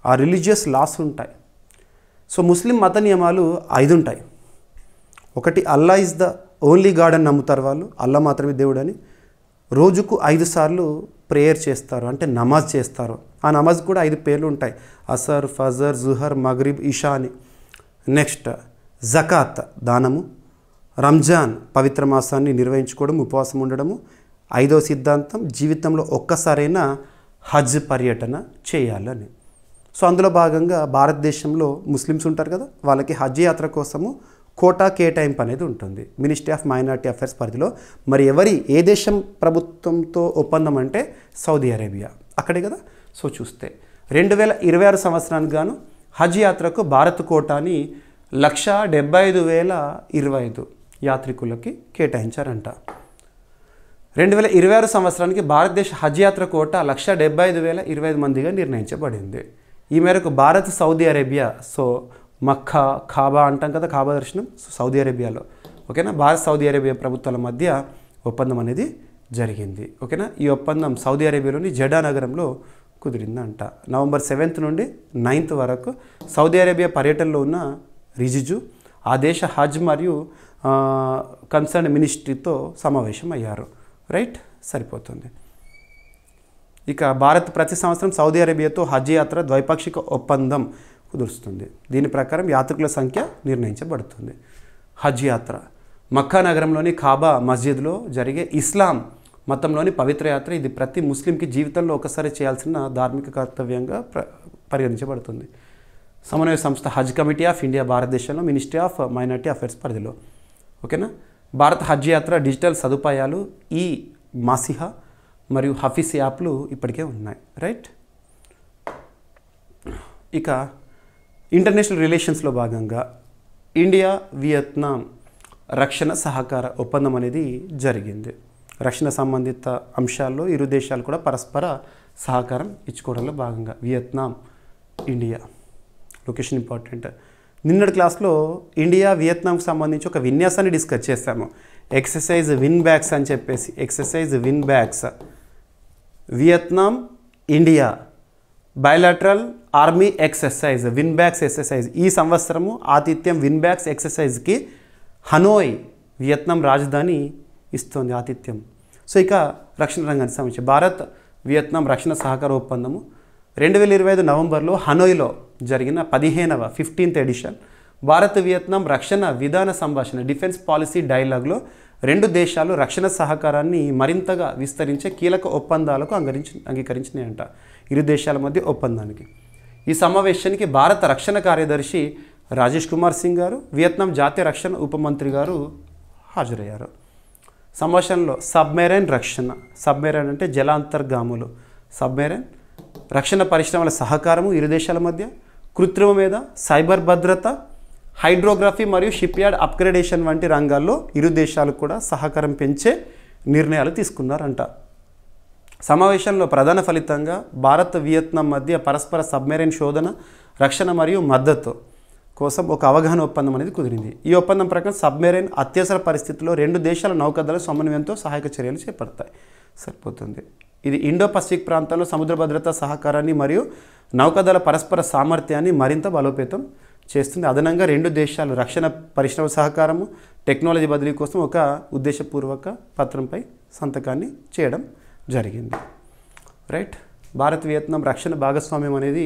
ఆ రిలీజియస్ లాస్ ఉంటాయి. సో ముస్లిం మత నియమాలు 5 ఉంటాయి. ఒకటి, అల్లా ఇస్ ద ఓన్లీ గాడ్ అని నమ్ముతారు వాళ్ళు, అల్లా మాత్రమే దేవుడు అని. రోజుకు 5 సార్లు ప్రేయర్ చేస్తారు, అంటే నమాజ్ చేస్తారు. ఆ నమాజ్ కూడా 5 పేర్లు ఉంటాయి, అసర్, ఫజర్, జుహర్, మగ్రిబ్, ఇషా అని. నెక్స్ట్ జకాత్ దానము, రంజాన్ పవిత్ర మాసాన్ని నిర్వహించుకోవడం, ఉపవాసం ఉండడము. 5వ సిద్ధాంతం జీవితంలో ఒక్కసారైనా హజ్ పర్యటన చేయాలని. సో అందులో భాగంగా భారతదేశంలో ముస్లిమ్స్ ఉంటారు కదా, వాళ్ళకి హజ్ యాత్ర కోసము కోటా కేటాయింపు అనేది ఉంటుంది మినిస్ట్రీ ఆఫ్ మైనారిటీ అఫైర్స్ పరిధిలో. మరి ఏ దేశం ప్రభుత్వంతో ఒప్పందం అంటే సౌదీ అరేబియా, అక్కడే కదా. సో చూస్తే 2026 సంవత్సరానికి గాను హజ్ యాత్రకు భారత్ కోటాని 1,75,025 యాత్రికులకి కేటాయించారంట. 2026 సంవత్సరానికి భారతదేశ హజ్ యాత్ర కోట 1,75,025 మందిగా నిర్ణయించబడింది. ఈ మేరకు భారత్ సౌదీ అరేబియా, సో మక్కా కాబా అంటాం కదా, కాబా దర్శనం, సో సౌదీ అరేబియాలో, ఓకేనా, భారత్ సౌదీ అరేబియా ప్రభుత్వాల మధ్య ఒప్పందం అనేది జరిగింది. ఓకేనా, ఈ ఒప్పందం సౌదీ అరేబియాలోని జెడా నగరంలో కుదిరిందంట. నవంబర్ 7th నుండి 9th వరకు సౌదీ అరేబియా పర్యటనలో ఉన్న రిజిజు ఆ దేశ హజ్ మరియు కన్సర్న్ మినిస్ట్రీతో సమావేశం అయ్యారు. రైట్, సరిపోతుంది. ఇక భారత్ ప్రతి సంవత్సరం సౌదీ అరేబియాతో హజ్ యాత్ర ద్వైపాక్షిక ఒప్పందం కుదురుస్తుంది. దీని ప్రకారం యాత్రికుల సంఖ్య నిర్ణయించబడుతుంది. హజ్ యాత్ర మక్కా నగరంలోని కాబా మస్జిద్లో జరిగే ఇస్లాం మతంలోని పవిత్ర యాత్ర. ఇది ప్రతి ముస్లింకి జీవితంలో ఒకసారి చేయాల్సిన ధార్మిక కర్తవ్యంగా పరిగణించబడుతుంది. సమన్వయ సంస్థ హజ్ కమిటీ ఆఫ్ ఇండియా భారతదేశంలో మినిస్ట్రీ ఆఫ్ మైనారిటీ అఫైర్స్ పరిధిలో. ఓకేనా, భారత హజ్ యాత్ర డిజిటల్ సదుపాయాలు ఈ మాసిహా మరియు హఫీస్ యాప్లు ఇప్పటికే ఉన్నాయి. రైట్, ఇక ఇంటర్నేషనల్ రిలేషన్స్లో భాగంగా ఇండియా వియత్నాం రక్షణ సహకార ఒప్పందం అనేది జరిగింది. రక్షణ సంబంధిత అంశాల్లో ఇరు దేశాలు కూడా పరస్పర సహకారం ఇచ్చుకోవడంలో భాగంగా వియత్నాం ఇండియా. Location important. నిన్నటి క్లాస్లో ఇండియా వియత్నాంకి సంబంధించి ఒక విన్యాసాన్ని డిస్కస్ చేశాము. ఎక్సర్సైజ్ విన్ బ్యాక్స్ అని చెప్పేసి, exercise win backs Vietnam India bilateral army exercise, win backs exercise. ఈ సంవత్సరము ఆతిథ్యం విన్ బ్యాక్స్ ఎక్సర్సైజ్కి హనోయ్ వియత్నాం రాజధాని ఇస్తోంది ఆతిథ్యం. సో ఇక రక్షణ రంగానికి సంబంధించి భారత్ వియత్నాం రక్షణ సహకార ఒప్పందము 2025 నవంబర్లో హనోయ్లో జరిగిన 15th ఎడిషన్ భారత్ వియత్నాం రక్షణ విధాన సంభాషణ డిఫెన్స్ పాలసీ డైలాగ్లో 2 దేశాలు రక్షణ సహకారాన్ని మరింతగా విస్తరించే కీలక ఒప్పందాలకు అంగీకరించినాయంట, ఇరు దేశాల మధ్య ఒప్పందానికి. ఈ సమావేశానికి భారత రక్షణ కార్యదర్శి రాజేష్ కుమార్ సింగ్ గారు, వియత్నాం జాతీయ రక్షణ ఉప మంత్రి గారు హాజరయ్యారు. సంభాషణలో సబ్మెరైన్ రక్షణ, సబ్మెరైన్ అంటే జలాంతర్గాములు, సబ్మెరైన్ రక్షణ పరిశ్రమల సహకారము ఇరు దేశాల మధ్య, కృత్రిమ మీద, సైబర్ భద్రత, హైడ్రోగ్రఫీ మరియు షిప్ యార్డ్ అప్గ్రేడేషన్ వంటి రంగాల్లో ఇరు దేశాలు కూడా సహకారం పెంచే నిర్ణయాలు తీసుకున్నారంట. సమావేశంలో ప్రధాన ఫలితంగా భారత్ వియత్నాం మధ్య పరస్పర సబ్మెరైన్ శోధన, రక్షణ మరియు మద్దతు కోసం ఒక అవగాహన ఒప్పందం అనేది కుదిరింది. ఈ ఒప్పందం ప్రకారం సబ్మెరైన్ అత్యవసర పరిస్థితుల్లో 2 దేశాల నౌకాదళ సమన్వయంతో సహాయక చర్యలు చేపడతాయి. సరిపోతుంది. ఇది ఇండో పసిఫిక్ ప్రాంతంలో సముద్ర భద్రతా సహకారాన్ని మరియు నౌకాదళ పరస్పర సామర్థ్యాన్ని మరింత బలోపేతం చేస్తుంది. అదనంగా 2 దేశాలు రక్షణ పరిశ్రమ సహకారము, టెక్నాలజీ బదిలీ కోసం ఒక ఉద్దేశపూర్వక పత్రంపై సంతకాన్ని చేయడం జరిగింది. రైట్, భారత్ వియత్నాం రక్షణ భాగస్వామ్యం అనేది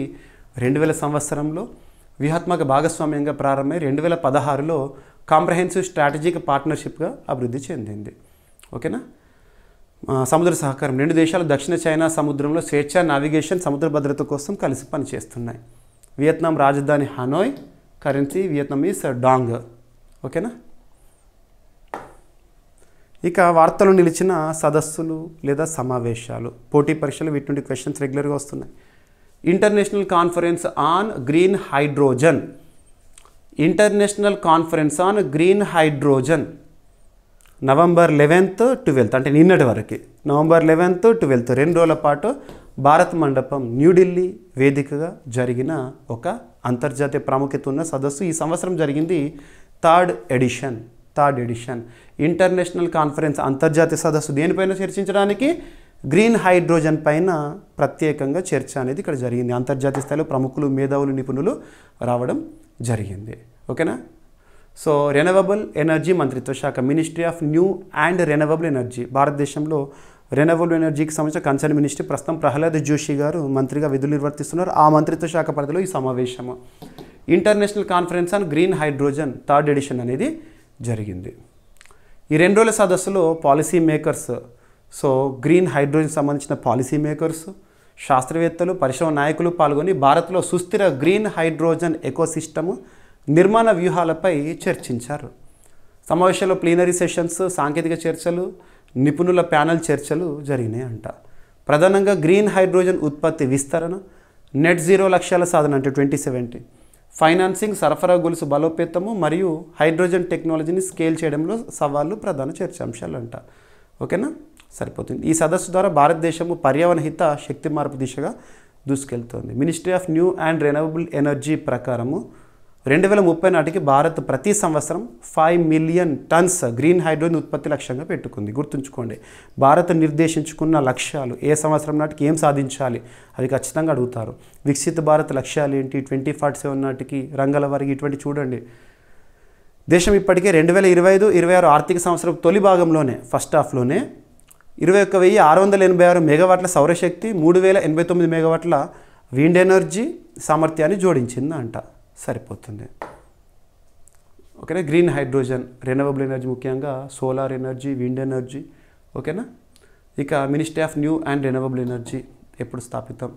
2000 సంవత్సరంలో వ్యూహాత్మక భాగస్వామ్యంగా ప్రారంభమై 2016లో కాంప్రహెన్సివ్ స్ట్రాటజిక్ పార్ట్నర్షిప్గా అభివృద్ధి చెందింది. ఓకేనా, సముద్ర సహకారం 2 దేశాలు దక్షిణ చైనా సముద్రంలో స్వేచ్ఛా నావిగేషన్, సముద్ర భద్రత కోసం కలిసి పనిచేస్తున్నాయి. వియత్నాం రాజధాని హనోయ్, కరెన్సీ వియత్నామీస్ డాంగ్. ఓకేనా, ఇక వార్తలు నిలిచిన సదస్సులు లేదా సమావేశాలు, పోటీ పరీక్షలు, వీటి నుండి క్వశ్చన్స్ రెగ్యులర్గా వస్తున్నాయి. International conference on green hydrogen, international conference on green hydrogen November 11th, 12th అంటే నిన్నటి వరకు, నవంబర్ 11th, 12th 2 రోజుల పాటు భారత్ మండపం న్యూఢిల్లీ వేదికగా జరిగిన ఒక అంతర్జాతీయ ప్రాముఖ్యత ఉన్న సదస్సు. ఈ సంవత్సరం జరిగింది థర్డ్ ఎడిషన్ ఇంటర్నేషనల్ కాన్ఫరెన్స్, అంతర్జాతీయ సదస్సు. దేనిపైన చర్చించడానికి? గ్రీన్ హైడ్రోజన్ పైన ప్రత్యేకంగా చర్చ అనేది ఇక్కడ జరిగింది. అంతర్జాతీయ స్థాయిలో ప్రముఖులు, మేధావులు, నిపుణులు రావడం జరిగింది. ఓకేనా? సో రెన్యూవబుల్ ఎనర్జీ మంత్రిత్వ శాఖ, ministry of new and renewable energy, భారతదేశంలో రెన్యూవబుల్ ఎనర్జీకి సంబంధించిన కన్సర్న్ మినిస్ట్రీ ప్రస్తుతం ప్రహ్లాద్ జోషి గారు మంత్రిగా విధులు నిర్వర్తిస్తున్నారు. ఆ మంత్రిత్వ శాఖ పరిధిలో ఈ సమావేశము international conference on green hydrogen third edition అనేది జరిగింది. ఈ 2 రోజుల సదస్సులో policy makers, so green hydrogen సంబంధించిన పాలసీ మేకర్స్, శాస్త్రవేత్తలు, పరిశ్రమ నాయకులు పాల్గొని భారత్లో సుస్థిర గ్రీన్ హైడ్రోజన్ ఎకోసిస్టమ్ నిర్మాణ వ్యూహాలపై చర్చించారు. సమావేశంలో ప్లీనరీ సెషన్స్, సాంకేతిక చర్చలు, నిపుణుల ప్యానెల్ చర్చలు జరిగినాయి అంట. ప్రధానంగా గ్రీన్ హైడ్రోజన్ ఉత్పత్తి విస్తరణ, నెట్ జీరో లక్ష్యాల సాధన అంటే 2070, ఫైనాన్సింగ్, సరఫరా గొలుసు బలోపేతము మరియు హైడ్రోజన్ టెక్నాలజీని స్కేల్ చేయడంలో సవాళ్ళు ప్రధాన చర్చాంశాలు అంట. ఓకేనా? సరిపోతుంది. ఈ సదస్సు ద్వారా భారతదేశము పర్యావరణ హిత శక్తి మార్పు దిశగా దూసుకెళ్తోంది. Ministry of new and renewable energy ప్రకారము 2030 నాటికి భారత్ ప్రతి సంవత్సరం 5 మిలియన్ టన్స్ గ్రీన్ హైడ్రోజన్ ఉత్పత్తి లక్ష్యంగా పెట్టుకుంది. గుర్తుంచుకోండి, భారత్ నిర్దేశించుకున్న లక్ష్యాలు ఏ సంవత్సరం నాటికి ఏం సాధించాలి అది ఖచ్చితంగా అడుగుతారు. వికసిత భారత్ లక్ష్యాలు ఏంటి, 2047 నాటికి రంగాల వారికి ఇటువంటి చూడండి. దేశం ఇప్పటికే 2025-26 ఆర్థిక సంవత్సరం తొలి భాగంలోనే ఫస్ట్ హాఫ్లోనే 21,686 మెగావాట్ల సౌరశక్తి, 3,089 మెగావాట్ల విండ్ ఎనర్జీ సామర్థ్యాన్ని జోడించింది అంట. సరిపోతుంది. ఓకేనా? గ్రీన్ హైడ్రోజన్, రెన్యూవబుల్ ఎనర్జీ, ముఖ్యంగా సోలార్ ఎనర్జీ, విండ్ ఎనర్జీ. ఓకేనా? ఇక ministry of new and renewable energy ఎప్పుడు స్థాపితం?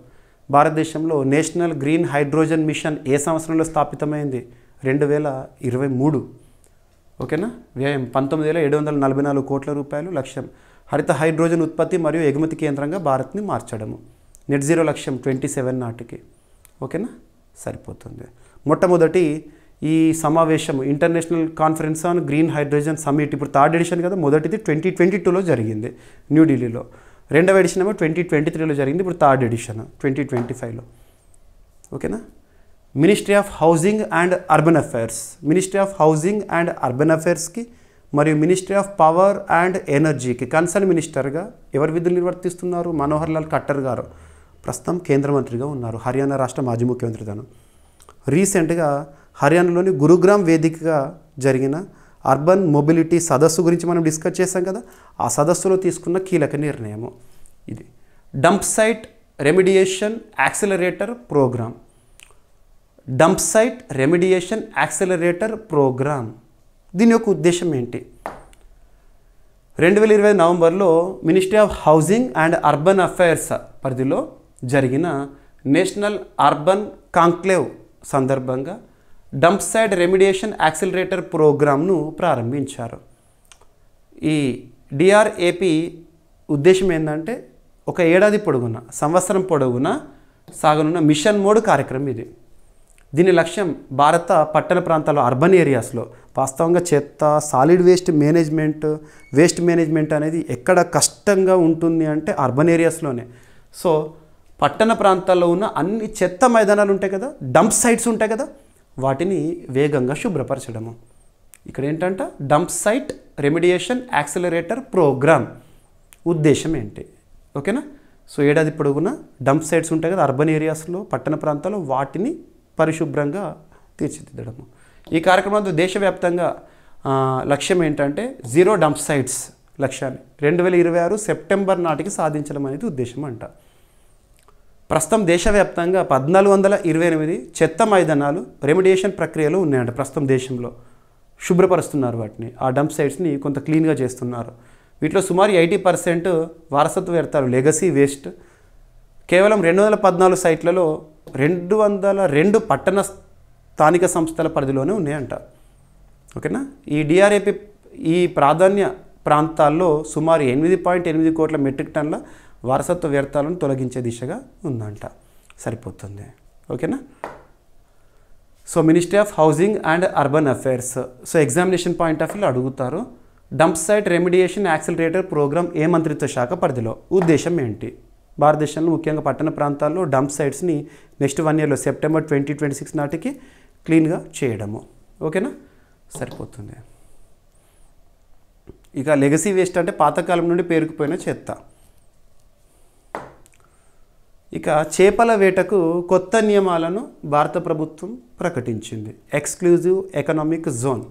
భారతదేశంలో నేషనల్ గ్రీన్ హైడ్రోజన్ మిషన్ ఏ సంవత్సరంలో స్థాపితమైంది? 2023. ఓకేనా? వ్యయం 19,744 కోట్ల రూపాయలు. లక్ష్యం హరిత హైడ్రోజన్ ఉత్పత్తి మరియు ఎగుమతి కేంద్రంగా భారత్ని మార్చడము. నెట్ జీరో లక్ష్యం 27 నాటికి. ఓకేనా? సరిపోతుంది. మొట్టమొదటి ఈ సమావేశం international conference on green hydrogen summit, ఇప్పుడు థర్డ్ ఎడిషన్ కదా, మొదటిది 2022లో జరిగింది న్యూఢిల్లీలో. రెండవ ఎడిషన్ ఏమో 2023లో జరిగింది. ఇప్పుడు థర్డ్ ఎడిషన్ 2025లో. ఓకేనా? Ministry of housing and urban affairs, ministry of housing and urban అఫైర్స్కి మరియు మినిస్ట్రీ ఆఫ్ పవర్ అండ్ ఎనర్జీకి కన్సర్న్ మినిస్టర్గా ఎవరు విధులు నిర్వర్తిస్తున్నారు? మనోహర్ లాల్ ఖట్టర్ గారు ప్రస్తుతం కేంద్ర మంత్రిగా ఉన్నారు. హర్యానా రాష్ట్ర మాజీ ముఖ్యమంత్రి తను. రీసెంట్గా హర్యానాలోని గురుగ్రామ్ వేదికగా జరిగిన అర్బన్ మొబిలిటీ సదస్సు గురించి మనం డిస్కస్ చేసాం కదా, ఆ సదస్సులో తీసుకున్న కీలక నిర్ణయము ఇది. Dump site remediation accelerator program. Dump site remediation accelerator program, దీని యొక్క ఉద్దేశం ఏంటి? 2020 నవంబర్లో ministry of housing and urban affairs పరిధిలో జరిగిన నేషనల్ అర్బన్ కాంక్లేవ్ సందర్భంగా డంప్ సైట్ రెమిడియేషన్ యాక్సిలరేటర్ ప్రోగ్రామ్ను ప్రారంభించారు. ఈ డిఆర్ఏపి ఉద్దేశం ఏంటంటే ఒక ఏడాది పొడవున, సంవత్సరం పొడవున సాగనున్న మిషన్ మోడ్ కార్యక్రమం ఇది. దీని లక్ష్యం భారత పట్టణ ప్రాంతాల్లో, అర్బన్ ఏరియాస్లో వాస్తవంగా చెత్త, సాలిడ్ వేస్ట్ మేనేజ్మెంట్ అనేది ఎక్కడ కష్టంగా ఉంటుంది అంటే అర్బన్ ఏరియాస్లోనే. సో పట్టణ ప్రాంతాల్లో ఉన్న అన్ని చెత్త మైదానాలు ఉంటాయి కదా, డంప్ సైట్స్ ఉంటాయి కదా, వాటిని వేగంగా శుభ్రపరచడము. ఇక్కడ ఏంటంటే dump site remediation accelerator program ఉద్దేశం ఏంటి? ఓకేనా? సో ఏడాది పొడుగున డంప్ సైట్స్ ఉంటాయి కదా అర్బన్ ఏరియాస్లో, పట్టణ ప్రాంతాల్లో, వాటిని పరిశుభ్రంగా తీర్చిదిద్దడము. ఈ కార్యక్రమంతో దేశవ్యాప్తంగా లక్ష్యం ఏంటంటే జీరో డంప్ సైట్స్ లక్ష్యాన్ని 2026 సెప్టెంబర్ నాటికి సాధించడం అనేది ఉద్దేశం అంట. ప్రస్తుతం దేశవ్యాప్తంగా 1428 చెత్త మైదానాలు రెమిడియేషన్ ప్రక్రియలో ఉన్నాయంట. ప్రస్తుతం దేశంలో శుభ్రపరుస్తున్నారు వాటిని, ఆ డంప్ సైట్స్ని కొంత క్లీన్గా చేస్తున్నారు. వీటిలో సుమారు 80% వారసత్వ వ్యర్థాలు, లెగసీ వేస్ట్. కేవలం 214 సైట్లలో 202 పట్టణ స్థానిక సంస్థల పరిధిలోనే ఉన్నాయంట. ఓకేనా? ఈ డిఆర్ఏపి ఈ ప్రాధాన్య ప్రాంతాల్లో సుమారు 8.8 కోట్ల మెట్రిక్ టన్నుల వారసత్వ వ్యర్థాలను తొలగించే దిశగా ఉందంట. సరిపోతుంది. ఓకేనా? So ministry of housing and urban affairs, so examination point of వ్యూలో అడుగుతారు. Dump site remediation accelerator programme ఏ మంత్రిత్వ శాఖ పరిధిలో? ఉద్దేశం ఏంటి? భారతదేశంలో ముఖ్యంగా పట్టణ ప్రాంతాల్లో డంప్ సైట్స్ని నెక్స్ట్ 1 ఇయర్లో సెప్టెంబర్ 2026 నాటికి క్లీన్గా చేయడము. ఓకేనా, సరిపోతుంది. ఇక లెగసీ వేస్ట్ అంటే పాతకాలం నుండి పేరుకుపోయిన చెత్త. ఇక చేపల వేటకు కొత్త నియమాలను భారత ప్రభుత్వం ప్రకటించింది. Exclusive economic zone.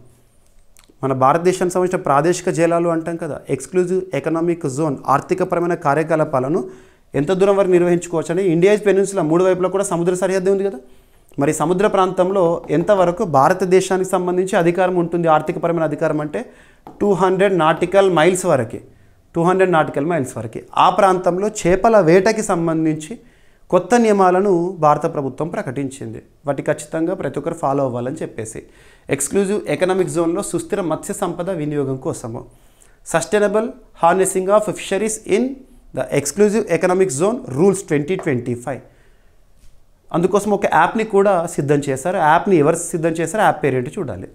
మన భారతదేశానికి సంబంధించిన ప్రాదేశిక జలాలు అంటాం కదా. ఎక్స్క్లూజివ్ ఎకనామిక్ జోన్ ఆర్థికపరమైన కార్యకలాపాలను ఎంత దూరం వరకు నిర్వహించుకోవచ్చు అని ఇండియాస్ పెనిన్సులా 3 వైపులా కూడా సముద్ర సరిహద్దు ఉంది కదా. మరి సముద్ర ప్రాంతంలో ఎంతవరకు భారతదేశానికి సంబంధించి అధికారం ఉంటుంది? ఆర్థికపరమైన అధికారం అంటే 200 నాటికల్ మైల్స్ వరకు. 200 నాటికల్ మైల్స్ వరకు ఆ ప్రాంతంలో చేపల వేటకి సంబంధించి కొత్త నియమాలను భారత ప్రభుత్వం ప్రకటించింది. వాటి ఖచ్చితంగా ప్రతి ఒక్కరు ఫాలో అవ్వాలని చెప్పేసి. ఎక్స్క్లూజివ్ ఎకనామిక్ జోన్లో సుస్థిర మత్స్య సంపద వినియోగం కోసము sustainable harnessing of fisheries in the exclusive economic zone rules 2025. అందుకోసం ఒక యాప్ని కూడా సిద్ధం చేశారు. యాప్ని ఎవరు సిద్ధం చేశారో యాప్ పేరేంటి చూడాలి.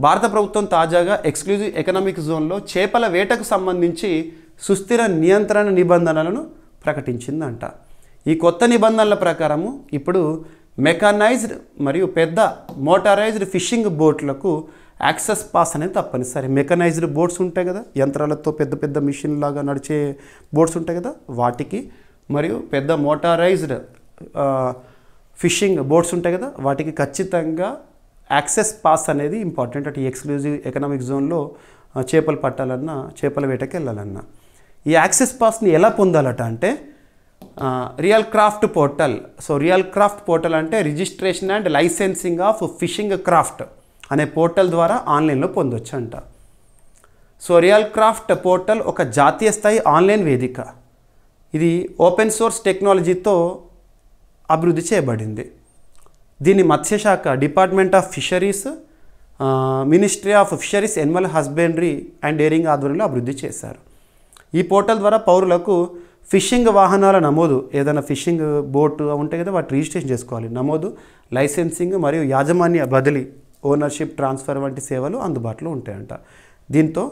భారత ప్రభుత్వం తాజాగా ఎక్స్క్లూజివ్ ఎకనామిక్ జోన్లో చేపల వేటకు సంబంధించి సుస్థిర నియంత్రణ నిబంధనలను ప్రకటించిందంట. ఈ కొత్త నిబంధనల ప్రకారము ఇప్పుడు మెకానైజ్డ్ మరియు పెద్ద మోటారైజ్డ్ ఫిషింగ్ బోట్లకు యాక్సెస్ పాస్ అనేది తప్పనిసరి. మెకానైజ్డ్ బోట్స్ ఉంటాయి కదా, యంత్రాలతో పెద్ద పెద్ద మిషన్ లాగా నడిచే బోట్స్ ఉంటాయి కదా, వాటికి మరియు పెద్ద మోటారైజ్డ్ ఫిషింగ్ బోట్స్ ఉంటాయి కదా, వాటికి ఖచ్చితంగా యాక్సెస్ పాస్ అనేది ఇంపార్టెంట్. అటు ఎక్స్క్లూజివ్ ఎకనామిక్ జోన్లో చేపలు పట్టాలన్నా చేపల వేటకి వెళ్ళాలన్నా ఈ యాక్సెస్ పాస్ని ఎలా పొందాలట అంటే real craft portal. So real craft portal అంటే registration and licensing of fishing craft అనే పోర్టల్ ద్వారా ఆన్లైన్లో పొందొచ్చు అంట. సో రియల్ క్రాఫ్ట్ పోర్టల్ ఒక జాతీయ స్థాయి ఆన్లైన్ వేదిక. ఇది ఓపెన్ సోర్స్ టెక్నాలజీతో అభివృద్ధి చేయబడింది. దీన్ని మత్స్యశాఖ, department of fisheries, ministry of fisheries, animal husbandry and dairying ఆధ్వర్యంలో అభివృద్ధి చేశారు. ఈ పోర్టల్ ద్వారా పౌరులకు ఫిషింగ్ వాహనాల నమోదు, ఏదైనా ఫిషింగ్ బోట్ ఉంటాయి కదా, వాటి రిజిస్ట్రేషన్ చేసుకోవాలి, నమోదు, లైసెన్సింగ్ మరియు యాజమాన్య బదిలీ, ఓనర్షిప్ ట్రాన్స్ఫర్ వంటి సేవలు అందుబాటులో ఉంటాయంట. దీంతో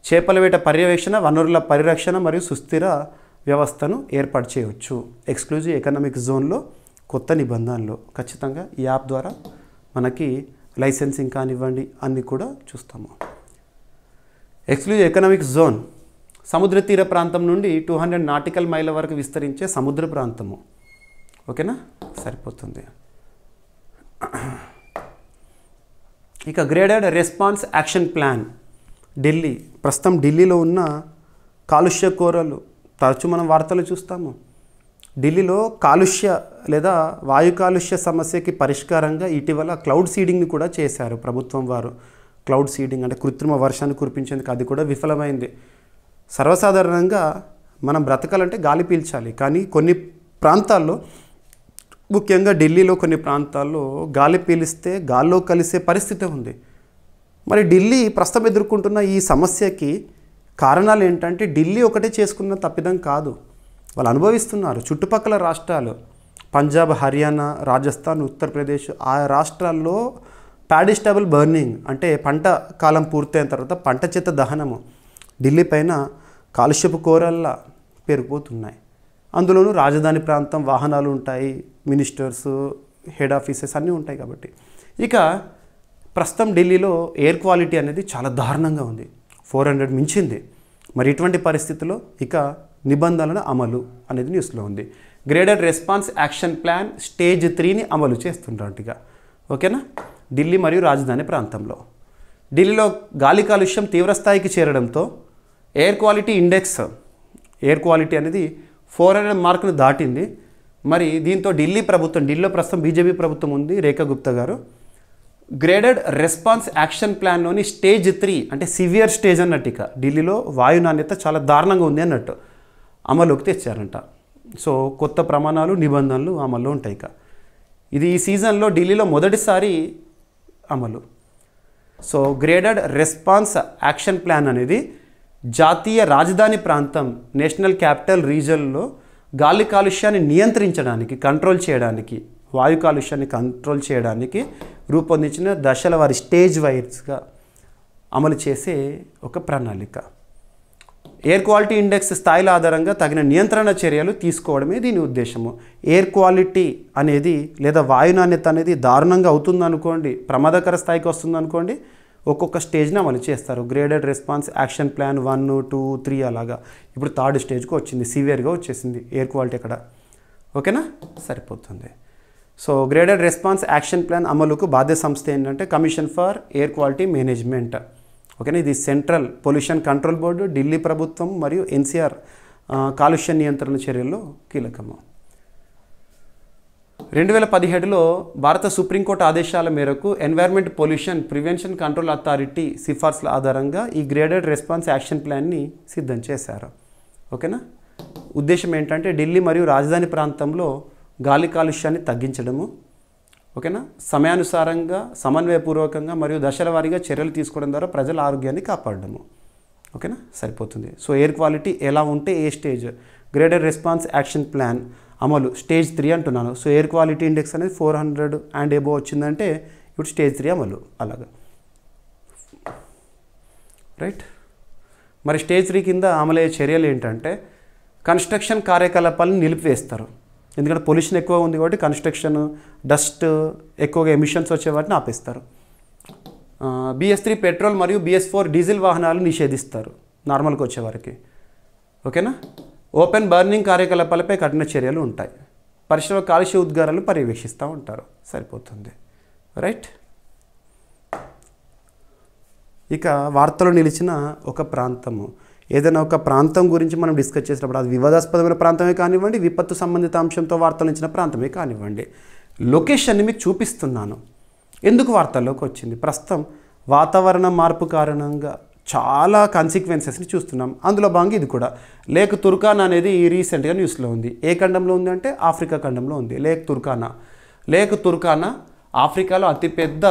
చేపల వేట పర్యవేక్షణ, వనరుల పరిరక్షణ మరియు సుస్థిర వ్యవస్థను ఏర్పాటు చేయవచ్చు. ఎక్స్క్లూజివ్ ఎకనామిక్ జోన్లో కొత్త నిబంధనలు ఖచ్చితంగా ఈ యాప్ ద్వారా మనకి లైసెన్సింగ్ కానివ్వండి అన్నీ కూడా చూస్తాము. ఎక్స్క్లూజివ్ ఎకనామిక్ జోన్ సముద్ర తీర ప్రాంతం నుండి 200 నాటికల్ మైళ్ళ వరకు విస్తరించే సముద్ర ప్రాంతము. ఓకేనా, సరిపోతుంది. ఇక graded response action plan. Delhi, ప్రస్తుతం ఢిల్లీలో ఉన్న కాలుష్య కోరలు తరచూ మనం వార్తలు చూస్తాము. ఢిల్లీలో కాలుష్య లేదా వాయు కాలుష్య సమస్యకి పరిష్కారంగా ఇటీవల క్లౌడ్ సీడింగ్ని కూడా చేశారు ప్రభుత్వం వారు. క్లౌడ్ సీడింగ్ అంటే కృత్రిమ వర్షాన్ని కురిపించేందుకు, అది కూడా విఫలమైంది. సర్వసాధారణంగా మనం బ్రతకాలంటే గాలి పీల్చాలి, కానీ కొన్ని ప్రాంతాల్లో, ముఖ్యంగా ఢిల్లీలో కొన్ని ప్రాంతాల్లో గాలి పీలిస్తే గాల్లో కలిసే పరిస్థితి ఉంది. మరి ఢిల్లీ ప్రస్తుతం ఎదుర్కొంటున్న ఈ సమస్యకి కారణాలు ఏంటంటే ఢిల్లీ ఒకటే చేసుకున్న తప్పిదం కాదు, వాళ్ళు అనుభవిస్తున్నారు. చుట్టుపక్కల రాష్ట్రాలు పంజాబ్, హర్యానా, రాజస్థాన్, ఉత్తరప్రదేశ్, ఆ రాష్ట్రాల్లో ప్యాడీ స్టబుల్ బర్నింగ్ అంటే పంట కాలం పూర్తయిన తర్వాత పంట చెత్త దహనము ఢిల్లీ పైన కాలుష్యపు కోరల్లా పెరిగిపోతున్నాయి. అందులోనూ రాజధాని ప్రాంతం, వాహనాలు ఉంటాయి, మినిస్టర్స్, హెడ్ ఆఫీసెస్ అన్నీ ఉంటాయి కాబట్టి. ఇక ప్రస్తుతం ఢిల్లీలో ఎయిర్ క్వాలిటీ అనేది చాలా దారుణంగా ఉంది, 400 మించింది. మరి ఇటువంటి పరిస్థితుల్లో ఇక నిబంధనల అమలు అనేది న్యూస్లో ఉంది. Graded response action plan stage 3ని అమలు చేస్తుంటారుగా. ఓకేనా, ఢిల్లీ మరియు రాజధాని ప్రాంతంలో. ఢిల్లీలో గాలి కాలుష్యం తీవ్రస్థాయికి చేరడంతో air quality index, air quality అనేది 400 మార్కును దాటింది. మరి దీంతో ఢిల్లీలో ప్రస్తుతం బీజేపీ ప్రభుత్వం ఉంది, రేఖా గుప్తా గారు. గ్రేడెడ్ రెస్పాన్స్ యాక్షన్ ప్లాన్లోని స్టేజ్ 3 అంటే సివియర్ స్టేజ్ అన్నట్టు, ఇక ఢిల్లీలో వాయు నాణ్యత చాలా దారుణంగా ఉంది అన్నట్టు అమలుకి తెచ్చారంట. సో కొత్త ప్రమాణాలు, నిబంధనలు అమల్లో ఉంటాయి. ఇక ఇది ఈ సీజన్లో ఢిల్లీలో మొదటిసారి అమలు. So graded response action plan అనేది జాతీయ రాజధాని ప్రాంతం, నేషనల్ క్యాపిటల్ రీజన్లో గాలి కాలుష్యాన్ని నియంత్రించడానికి, కంట్రోల్ చేయడానికి, వాయు కాలుష్యాన్ని కంట్రోల్ చేయడానికి రూపొందించిన దశల వారి స్టేజ్ వైజ్గా అమలు చేసే ఒక ప్రణాళిక. ఎయిర్ క్వాలిటీ ఇండెక్స్ స్థాయిల ఆధారంగా తగిన నియంత్రణ చర్యలు తీసుకోవడమే దీని ఉద్దేశము. ఎయిర్ క్వాలిటీ అనేది లేదా వాయు నాణ్యత అనేది దారుణంగా అవుతుందనుకోండి, ప్రమాదకర స్థాయికి వస్తుందనుకోండి, ఒక్కొక్క స్టేజ్ని అమలు చేస్తారు. గ్రేడెడ్ రెస్పాన్స్ యాక్షన్ ప్లాన్ 1, 2, 3 అలాగా. ఇప్పుడు 3rd స్టేజ్కి వచ్చింది, సివియర్గా వచ్చేసింది ఎయిర్ క్వాలిటీ అక్కడ. ఓకేనా, సరిపోతుంది. So graded response action plan అమలుకు బాధ్య సంస్థ ఏంటంటే commission for air quality management. ఓకేనా, ఇది central pollution control board, Delhi ప్రభుత్వం మరియు ఎన్సీఆర్ కాలుష్య నియంత్రణ చర్యల్లో కీలకము. 2017లో భారత సుప్రీంకోర్టు ఆదేశాల మేరకు environment pollution prevention control authority సిఫార్సుల ఆధారంగా ఈ గ్రేడెడ్ రెస్పాన్స్ యాక్షన్ ప్లాన్ని సిద్ధం చేశారు. ఓకేనా, ఉద్దేశం ఏంటంటే ఢిల్లీ మరియు రాజధాని ప్రాంతంలో గాలి కాలుష్యాన్ని తగ్గించడము. ఓకేనా, సమయానుసారంగా సమన్వయపూర్వకంగా మరియు దశల వారీగా చర్యలు తీసుకోవడం ద్వారా ప్రజల ఆరోగ్యాన్ని కాపాడడము. ఓకేనా, సరిపోతుంది. సో ఎయిర్ క్వాలిటీ ఎలా ఉంటే ఏ stage, graded response action plan అమలు స్టేజ్ 3 అంటున్నాను. సో ఎయిర్ క్వాలిటీ ఇండెక్స్ అనేది 400 అండ్ ఎబో వచ్చిందంటే ఇప్పుడు స్టేజ్ 3 అమలు అలాగా. రైట్, మరి స్టేజ్ 3 కింద అమలయ్యే చర్యలు ఏంటంటే కన్స్ట్రక్షన్ కార్యకలాపాలను నిలిపివేస్తారు. ఎందుకంటే పొల్యూషన్ ఎక్కువ ఉంది కాబట్టి కన్స్ట్రక్షన్, డస్ట్, ఎక్కువగా ఎమిషన్స్ వచ్చే వాటిని ఆపేస్తారు. BS3 పెట్రోల్ మరియు BS4 డీజిల్ వాహనాలు నిషేధిస్తారు నార్మల్గా వచ్చేవారికి. ఓకేనా, ఓపెన్ బర్నింగ్ కార్యకలాపాలపై కఠిన చర్యలు ఉంటాయి. పరిశ్రమ కాలుష్య ఉద్గారాలు పర్యవేక్షిస్తూ ఉంటారు. సరిపోతుంది. రైట్, ఇక వార్తలో నిలిచిన ఒక ప్రాంతము, ఏదైనా ఒక ప్రాంతం గురించి మనం డిస్కస్ చేసినప్పుడు అది వివాదాస్పదమైన ప్రాంతమే కానివ్వండి, విపత్తు సంబంధిత అంశంతో వార్తలు ఇచ్చిన ప్రాంతమే కానివ్వండి, లొకేషన్ని మీకు చూపిస్తున్నాను. ఎందుకు వార్తల్లోకి వచ్చింది? ప్రస్తుతం వాతావరణ మార్పు కారణంగా చాలా కాన్సిక్వెన్సెస్ని చూస్తున్నాం. అందులో భాగంగా ఇది కూడా. లేక్ తుర్కానా అనేది రీసెంట్గా న్యూస్లో ఉంది. ఏ ఖండంలో ఉంది అంటే ఆఫ్రికా ఖండంలో ఉంది లేక్ తుర్కానా. లేక్ తుర్కానా ఆఫ్రికాలో అతిపెద్ద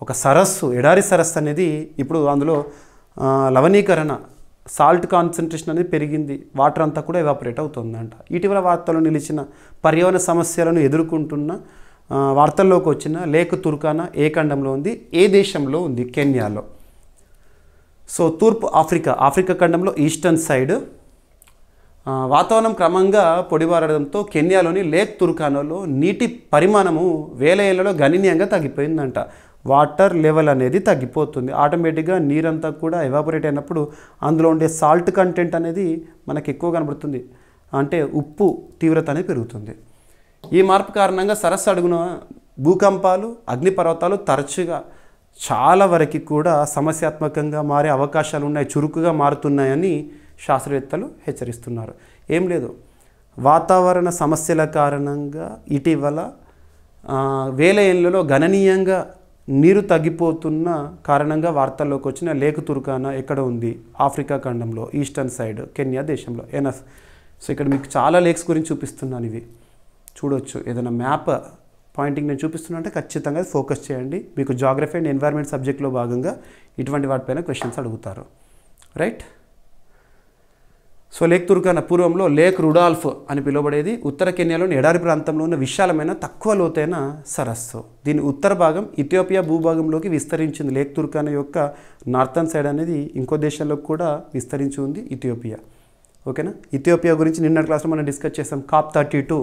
ఒక సరస్సు, ఎడారి సరస్సు అనేది. ఇప్పుడు అందులో లవణీకరణ, సాల్ట్ కాన్సన్ట్రేషన్ అనేది పెరిగింది, వాటర్ అంతా కూడా ఎవాపరేట్ అవుతుందంట. ఇటీవల వార్తల్లో నిలిచిన పర్యావరణ సమస్యలను ఎదుర్కొంటున్న వార్తల్లోకి వచ్చిన లేక్ తుర్కానా ఏ ఖండంలో ఉంది, ఏ దేశంలో ఉంది? కెన్యాలో. సో తూర్పు ఆఫ్రికా ఖండంలో ఈస్టర్న్ సైడ్ వాతావరణం క్రమంగా పొడిబారడంతో కెన్యాలోని లేక్ తుర్కానాలో నీటి పరిమాణము 1000 ఏళ్లలో గణనీయంగా తగ్గిపోయిందంట. వాటర్ లెవెల్ అనేది తగ్గిపోతుంది. ఆటోమేటిక్గా నీరంతా కూడా ఎవాపరేట్ అయినప్పుడు అందులో ఉండే సాల్ట్ కంటెంట్ అనేది మనకు ఎక్కువ కనబడుతుంది. అంటే ఉప్పు తీవ్రత అనేది పెరుగుతుంది. ఈ మార్పు కారణంగా సరస్సు అడుగున భూకంపాలు, అగ్నిపర్వతాలు తరచుగా చాలా వరకు కూడా సమస్యాత్మకంగా మారే అవకాశాలు ఉన్నాయి, చురుకుగా మారుతున్నాయని శాస్త్రవేత్తలు హెచ్చరిస్తున్నారు. ఏం లేదు, వాతావరణ సమస్యల కారణంగా ఇటీవల 1000 ఏళ్లలో గణనీయంగా నీరు తగ్గిపోతున్న కారణంగా వార్తల్లోకి వచ్చిన లేక్ తుర్కానా ఎక్కడ ఉంది? ఆఫ్రికా ఖండంలో ఈస్టర్న్ సైడ్ కెన్యా దేశంలో. ఎనఫ్. సో ఇక్కడ మీకు చాలా లేక్స్ గురించి చూపిస్తున్నాను, ఇవి చూడొచ్చు. ఏదైనా మ్యాప్ పాయింటింగ్ నేను చూపిస్తున్నా అంటే ఖచ్చితంగా ఫోకస్ చేయండి. మీకు జాగ్రఫీ అండ్ ఎన్వైర్న్మెంట్ సబ్జెక్ట్లో భాగంగా ఇటువంటి వాటిపైన క్వశ్చన్స్ అడుగుతారు. రైట్. సో లేక్ తుర్కానా పూర్వంలో లేక్ రుడాల్ఫ్ అని పిలువబడేది. ఉత్తర కెన్యాలోని ఎడారి ప్రాంతంలో ఉన్న విశాలమైన తక్కువ లోతైన సరస్సు. దీని ఉత్తర భాగం ఇథియోపియా భూభాగంలోకి విస్తరించింది. లేక్ తుర్కానా యొక్క నార్థన్ సైడ్ అనేది ఇంకో దేశంలో కూడా విస్తరించి ఉంది, ఇథియోపియా. ఓకేనా. ఇథియోపియా గురించి నిన్న క్లాస్లో మనం డిస్కస్ చేసాం. COP32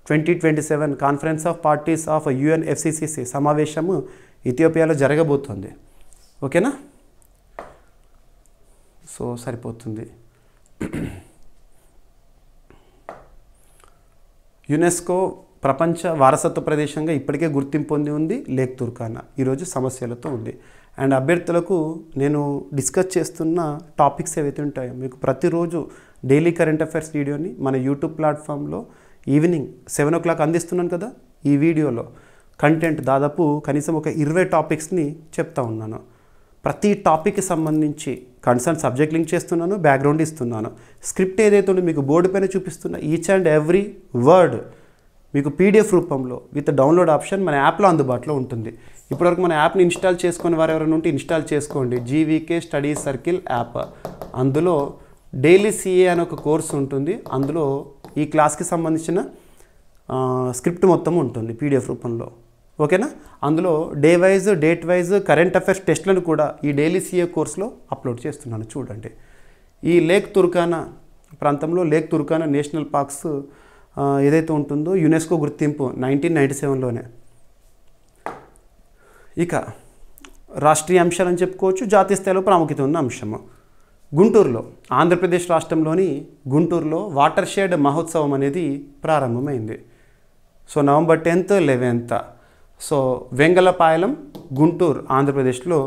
2027 conference of parties of UNFCCC సమావేశము ఇథియోపియాలో జరగబోతోంది. ఓకేనా. సో సరిపోతుంది. యునెస్కో ప్రపంచ వారసత్వ ప్రదేశంగా ఇప్పటికే గుర్తింపు పొంది ఉంది లేక్ తుర్కానా. ఈరోజు సమస్యలతో ఉంది. అండ్ అభ్యర్థులకు నేను డిస్కస్ చేస్తున్న టాపిక్స్ ఏవైతే ఉంటాయో మీకు ప్రతిరోజు డైలీ కరెంట్ అఫైర్స్ వీడియోని మన యూట్యూబ్ ప్లాట్ఫామ్లో ఈవినింగ్ 7 o'clock అందిస్తున్నాను కదా. ఈ వీడియోలో కంటెంట్ దాదాపు కనీసం ఒక 20 టాపిక్స్ని చెప్తా ఉన్నాను. ప్రతి టాపిక్కి సంబంధించి కన్సర్న్ సబ్జెక్ట్ లింక్ చేస్తున్నాను, బ్యాక్గ్రౌండ్ ఇస్తున్నాను. స్క్రిప్ట్ ఏదైతే ఉందో మీకు బోర్డు పైన చూపిస్తున్న ఈచ్ అండ్ ఎవ్రీ వర్డ్ మీకు PDF రూపంలో విత్ డౌన్లోడ్ ఆప్షన్ మన యాప్లో అందుబాటులో ఉంటుంది. ఇప్పటివరకు మన యాప్ని ఇన్స్టాల్ చేసుకుని వారు ఎవరైనా ఉంటే ఇన్స్టాల్ చేసుకోండి. GVK study circle app. అందులో డైలీ CA అనే ఒక కోర్స్ ఉంటుంది. అందులో ఈ క్లాస్కి సంబంధించిన స్క్రిప్ట్ మొత్తం ఉంటుంది PDF రూపంలో. ఓకేనా. అందులో day wise, date wise current affairs టెస్ట్లను కూడా ఈ డైలీ CA కోర్సులో అప్లోడ్ చేస్తున్నాను. చూడండి. ఈ లేక్ తుర్కానా ప్రాంతంలో లేక్ తుర్కానా నేషనల్ పార్క్స్ ఏదైతే ఉంటుందో యునెస్కో గుర్తింపు 1997లోనే. ఇక రాష్ట్రీయ అంశాలని చెప్పుకోవచ్చు, జాతీయ స్థాయిలో ప్రాముఖ్యత ఉన్న అంశము. గుంటూరులో, ఆంధ్రప్రదేశ్ రాష్ట్రంలోని గుంటూరులో వాటర్ షెడ్ మహోత్సవం అనేది ప్రారంభమైంది. So November 10th 11th. So Vengalapayalam, Guntur, ఆంధ్రప్రదేశ్లో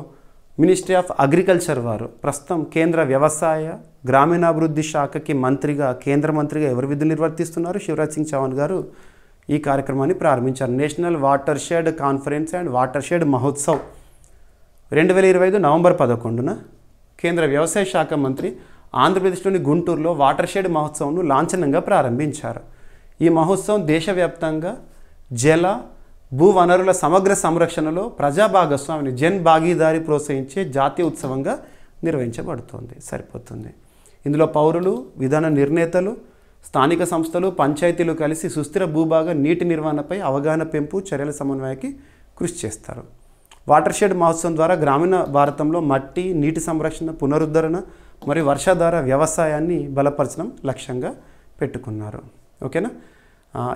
మినిస్ట్రీ ఆఫ్ అగ్రికల్చర్ వారు, ప్రస్తుతం కేంద్ర వ్యవసాయ గ్రామీణాభివృద్ధి శాఖకి మంత్రిగా, కేంద్ర మంత్రిగా ఎవరు విధులు నిర్వర్తిస్తున్నారు? శివరాజ్ సింగ్ చౌహాన్ గారు ఈ కార్యక్రమాన్ని ప్రారంభించారు. National watershed conference and watershed Mahotsav 2025 November 11న కేంద్ర వ్యవసాయ శాఖ మంత్రి ఆంధ్రప్రదేశ్లోని గుంటూరులో వాటర్ షెడ్ మహోత్సవంను లాంఛనంగా ప్రారంభించారు. ఈ మహోత్సవం దేశవ్యాప్తంగా జల భూ వనరుల సమగ్ర సంరక్షణలో ప్రజా భాగస్వామిని, జన్ భాగీదారి ప్రోత్సహించే జాతీయ ఉత్సవంగా నిర్వహించబడుతుంది. సరిపోతుంది. ఇందులో పౌరులు, విధాన నిర్ణేతలు, స్థానిక సంస్థలు, పంచాయతీలు కలిసి సుస్థిర భూభాగ నీటి నిర్వహణపై అవగాహన పెంపు, చర్యల సమన్వయానికి కృషి చేస్తారు. వాటర్ షెడ్ మహోత్సవం ద్వారా గ్రామీణ భారతంలో మట్టి, నీటి సంరక్షణ, పునరుద్ధరణ మరియు వర్షాధార వ్యవసాయాన్ని బలపరచడం లక్ష్యంగా పెట్టుకున్నారు. ఓకేనా?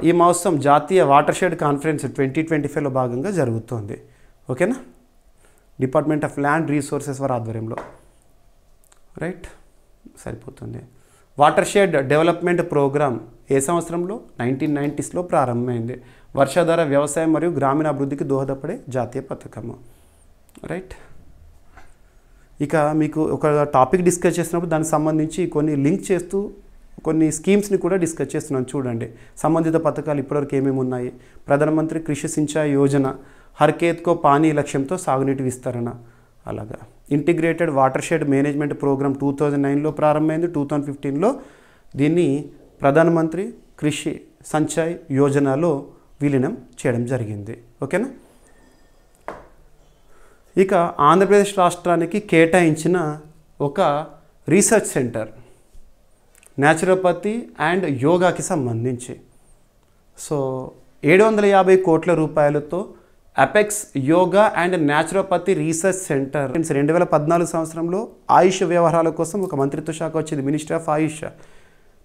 ఈ మహోత్సవం జాతీయ వాటర్ షెడ్ కాన్ఫరెన్స్ 2025లో భాగంగా జరుగుతోంది. ఓకేనా? డిపార్ట్మెంట్ ఆఫ్ ల్యాండ్ రీసోర్సెస్ వారి ఆధ్వర్యంలో. రైట్, సరిపోతుంది. వాటర్ షెడ్ డెవలప్మెంట్ ప్రోగ్రామ్ ఏ సంవత్సరంలో? 1990sలో ప్రారంభమైంది. వర్షాధార వ్యవసాయం మరియు గ్రామీణాభివృద్ధికి దోహదపడే జాతీయ పథకము. రైట్, ఇక మీకు ఒక టాపిక్ డిస్కస్ చేసినప్పుడు దానికి సంబంధించి కొన్ని లింక్ చేస్తూ కొన్ని స్కీమ్స్ని కూడా డిస్కస్ చేస్తున్నాను. చూడండి, సంబంధిత పథకాలు ఇప్పటివరకు ఏమేమి ఉన్నాయి. ప్రధానమంత్రి కృషి సించాయి యోజన, హర్ ఖేత్ కో పానీ లక్ష్యంతో సాగునీటి విస్తరణ. అలాగా integrated watershed management programme 2009లో ప్రారంభమైంది. 2015లో దీన్ని ప్రధానమంత్రి కృషి సంచాయ్ యోజనలో విలీనం చేయడం జరిగింది. ఓకేనా? ఇక ఆంధ్రప్రదేశ్ రాష్ట్రానికి కేటాయించిన ఒక రీసెర్చ్ సెంటర్ న్యాచురోపతి అండ్ యోగాకి సంబంధించి సో 750 కోట్ల రూపాయలతో apex yoga and naturopathy research centre 2014 సంవత్సరంలో ఆయుష్ వ్యవహారాల కోసం ఒక మంత్రిత్వ శాఖ వచ్చింది, మినిస్ట్రీ ఆఫ్ ఆయుష్.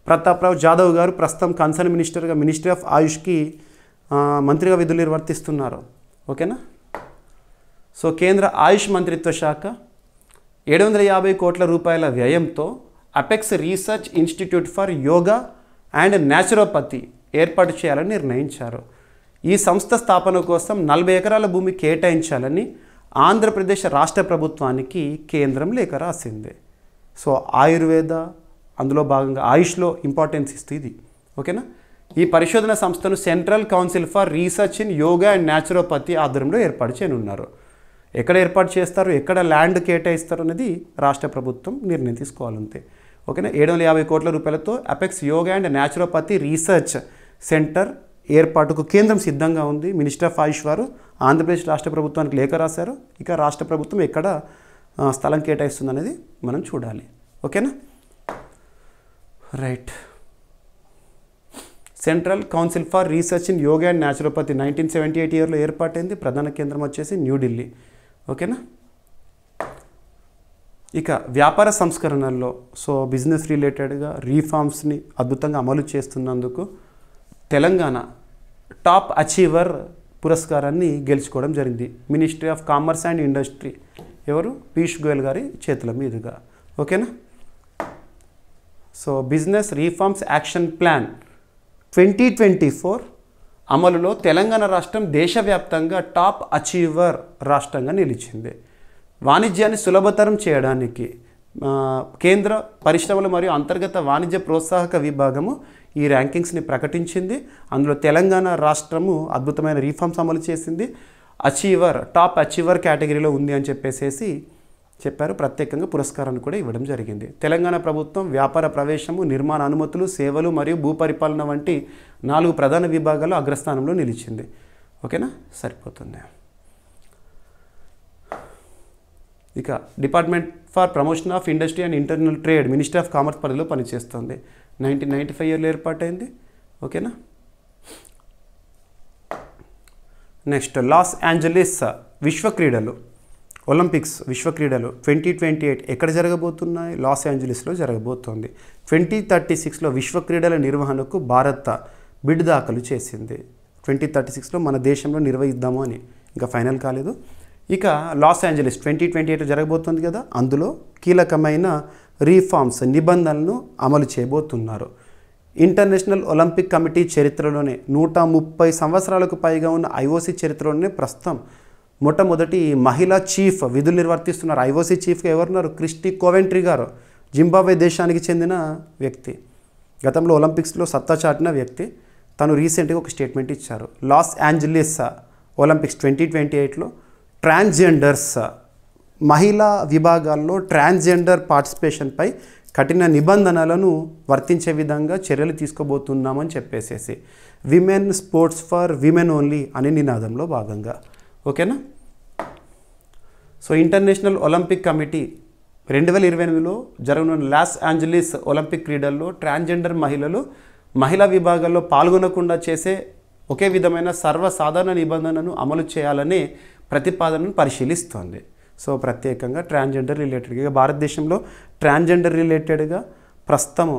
ప్రతాప్రావు జాదవ్ గారు ప్రస్తుతం కన్సర్న్ మినిస్టర్గా మినిస్ట్రీ ఆఫ్ ఆయుష్కి మంత్రిగా విధులు నిర్వర్తిస్తున్నారు. ఓకేనా? సో కేంద్ర ఆయుష్ మంత్రిత్వ శాఖ 750 కోట్ల రూపాయల వ్యయంతో apex research institute for yoga and naturopathy ఏర్పాటు చేయాలని నిర్ణయించారు. ఈ సంస్థ స్థాపన కోసం 40 ఎకరాల భూమి కేటాయించాలని ఆంధ్రప్రదేశ్ రాష్ట్ర ప్రభుత్వానికి కేంద్రం లేఖ రాసింది. సో ఆయుర్వేద అందులో భాగంగా ఆయుష్లో ఇంపార్టెన్స్ ఇస్తుంది ఇది. ఓకేనా? ఈ పరిశోధన సంస్థను central council for research in yoga and naturopathy ఆధ్వర్యంలో ఏర్పాటు చేయనున్నారు. ఎక్కడ ఏర్పాటు చేస్తారు, ఎక్కడ ల్యాండ్ కేటాయిస్తారు అనేది రాష్ట్ర ప్రభుత్వం నిర్ణయం తీసుకోవాలంతే. ఓకేనా? 750 కోట్ల రూపాయలతో apex yoga and naturopathy research centre ఏర్పాటుకు కేంద్రం సిద్ధంగా ఉంది. మినిస్టర్ ఆఫ్ ఆయుష్ వారు ఆంధ్రప్రదేశ్ రాష్ట్ర ప్రభుత్వానికి లేఖ రాశారు. ఇక రాష్ట్ర ప్రభుత్వం ఎక్కడ స్థలం కేటాయిస్తుంది అనేది మనం చూడాలి. ఓకేనా? Right. Central council for research in yoga and naturopathy 1978 ఇయర్లో ఏర్పాటైంది. ప్రధాన కేంద్రం వచ్చేసి న్యూఢిల్లీ. ఓకేనా? ఇక వ్యాపార సంస్కరణల్లో సో బిజినెస్ రిలేటెడ్గా రీఫార్మ్స్ని అద్భుతంగా అమలు చేస్తున్నందుకు తెలంగాణ టాప్ అచీవర్ పురస్కారాన్ని గెలుచుకోవడం జరిగింది. Ministry of commerce and industry ఎవరు? పీయూష్ గోయల్ గారి చేతుల మీదుగా. ఓకేనా? So business reforms action plan 2024 అమలులో తెలంగాణ రాష్ట్రం దేశవ్యాప్తంగా టాప్ అచీవర్ రాష్ట్రంగా నిలిచింది. వాణిజ్యాన్ని సులభతరం చేయడానికి కేంద్ర పరిశ్రమలు మరియు అంతర్గత వాణిజ్య ప్రోత్సాహక విభాగము ఈ ర్యాంకింగ్స్ని ప్రకటించింది. అందులో తెలంగాణ రాష్ట్రము అద్భుతమైన రీఫార్మ్స్ అమలు చేసింది. అచీవర్, టాప్ అచీవర్ కేటగిరీలో ఉంది అని చెప్పారు. ప్రత్యేకంగా పురస్కారాన్ని కూడా ఇవ్వడం జరిగింది. తెలంగాణ ప్రభుత్వం వ్యాపార ప్రవేశము, నిర్మాణ అనుమతులు, సేవలు మరియు భూపరిపాలన వంటి 4 ప్రధాన విభాగాల్లో అగ్రస్థానంలో నిలిచింది. ఓకేనా? సరిపోతుంది. ఇక department for promotion of industry and internal trade ministry of commerce పరిధిలో పనిచేస్తుంది. 1995 ఇయర్లో ఏర్పాటైంది. ఓకేనా? నెక్స్ట్ లాస్ ఏంజలీస్ విశ్వ క్రీడలు ఒలింపిక్స్ విశ్వ క్రీడలు 2028 ఎక్కడ జరగబోతున్నాయి? లాస్ ఏంజలీస్లో జరగబోతోంది. 2036లో విశ్వ క్రీడల నిర్వహణకు భారత్ బిడ్ దాఖలు చేసింది. 2036లో మన దేశంలో నిర్వహిద్దాము అని, ఇంకా ఫైనల్ కాలేదు. ఇక లాస్ ఏంజలీస్ 2028 జరగబోతుంది కదా, అందులో కీలకమైన రీఫార్మ్స్ నిబంధనలను అమలు చేయబోతున్నారు. ఇంటర్నేషనల్ ఒలింపిక్ కమిటీ చరిత్రలోనే 130 సంవత్సరాలకు పైగా ఉన్న ఐఓసీ చరిత్రలోనే ప్రస్తుతం మొట్టమొదటి మహిళా చీఫ్ విధులు నిర్వర్తిస్తున్నారు. ఐఓసీ చీఫ్గా ఎవరున్నారు? క్రిస్టీ కోవెంట్రీ గారు, జింబాబ్వే దేశానికి చెందిన వ్యక్తి, గతంలో ఒలింపిక్స్లో సత్తా చాటిన వ్యక్తి. తను రీసెంట్గా ఒక స్టేట్మెంట్ ఇచ్చారు. లాస్ ఏంజలీస్ ఒలింపిక్స్ 2028లో ట్రాన్స్జెండర్స్ మహిళా విభాగాల్లో ట్రాన్స్జెండర్ పార్టిసిపేషన్పై కఠిన నిబంధనలను వర్తించే విధంగా చర్యలు తీసుకోబోతున్నామని చెప్పేసేసి women sports for women only అనే నినాదంలో భాగంగా. ఓకేనా? సో ఇంటర్నేషనల్ ఒలింపిక్ కమిటీ 2028లో జరగనున్న లాస్ ఏంజలీస్ ఒలింపిక్ క్రీడల్లో ట్రాన్స్జెండర్ మహిళా విభాగాల్లో పాల్గొనకుండా చేసే ఒకే విధమైన సర్వసాధారణ నిబంధనను అమలు చేయాలనే ప్రతిపాదనను పరిశీలిస్తోంది. సో ప్రత్యేకంగా ట్రాన్స్జెండర్ రిలేటెడ్గా భారతదేశంలో ట్రాన్స్జెండర్ రిలేటెడ్గా ప్రస్తుతం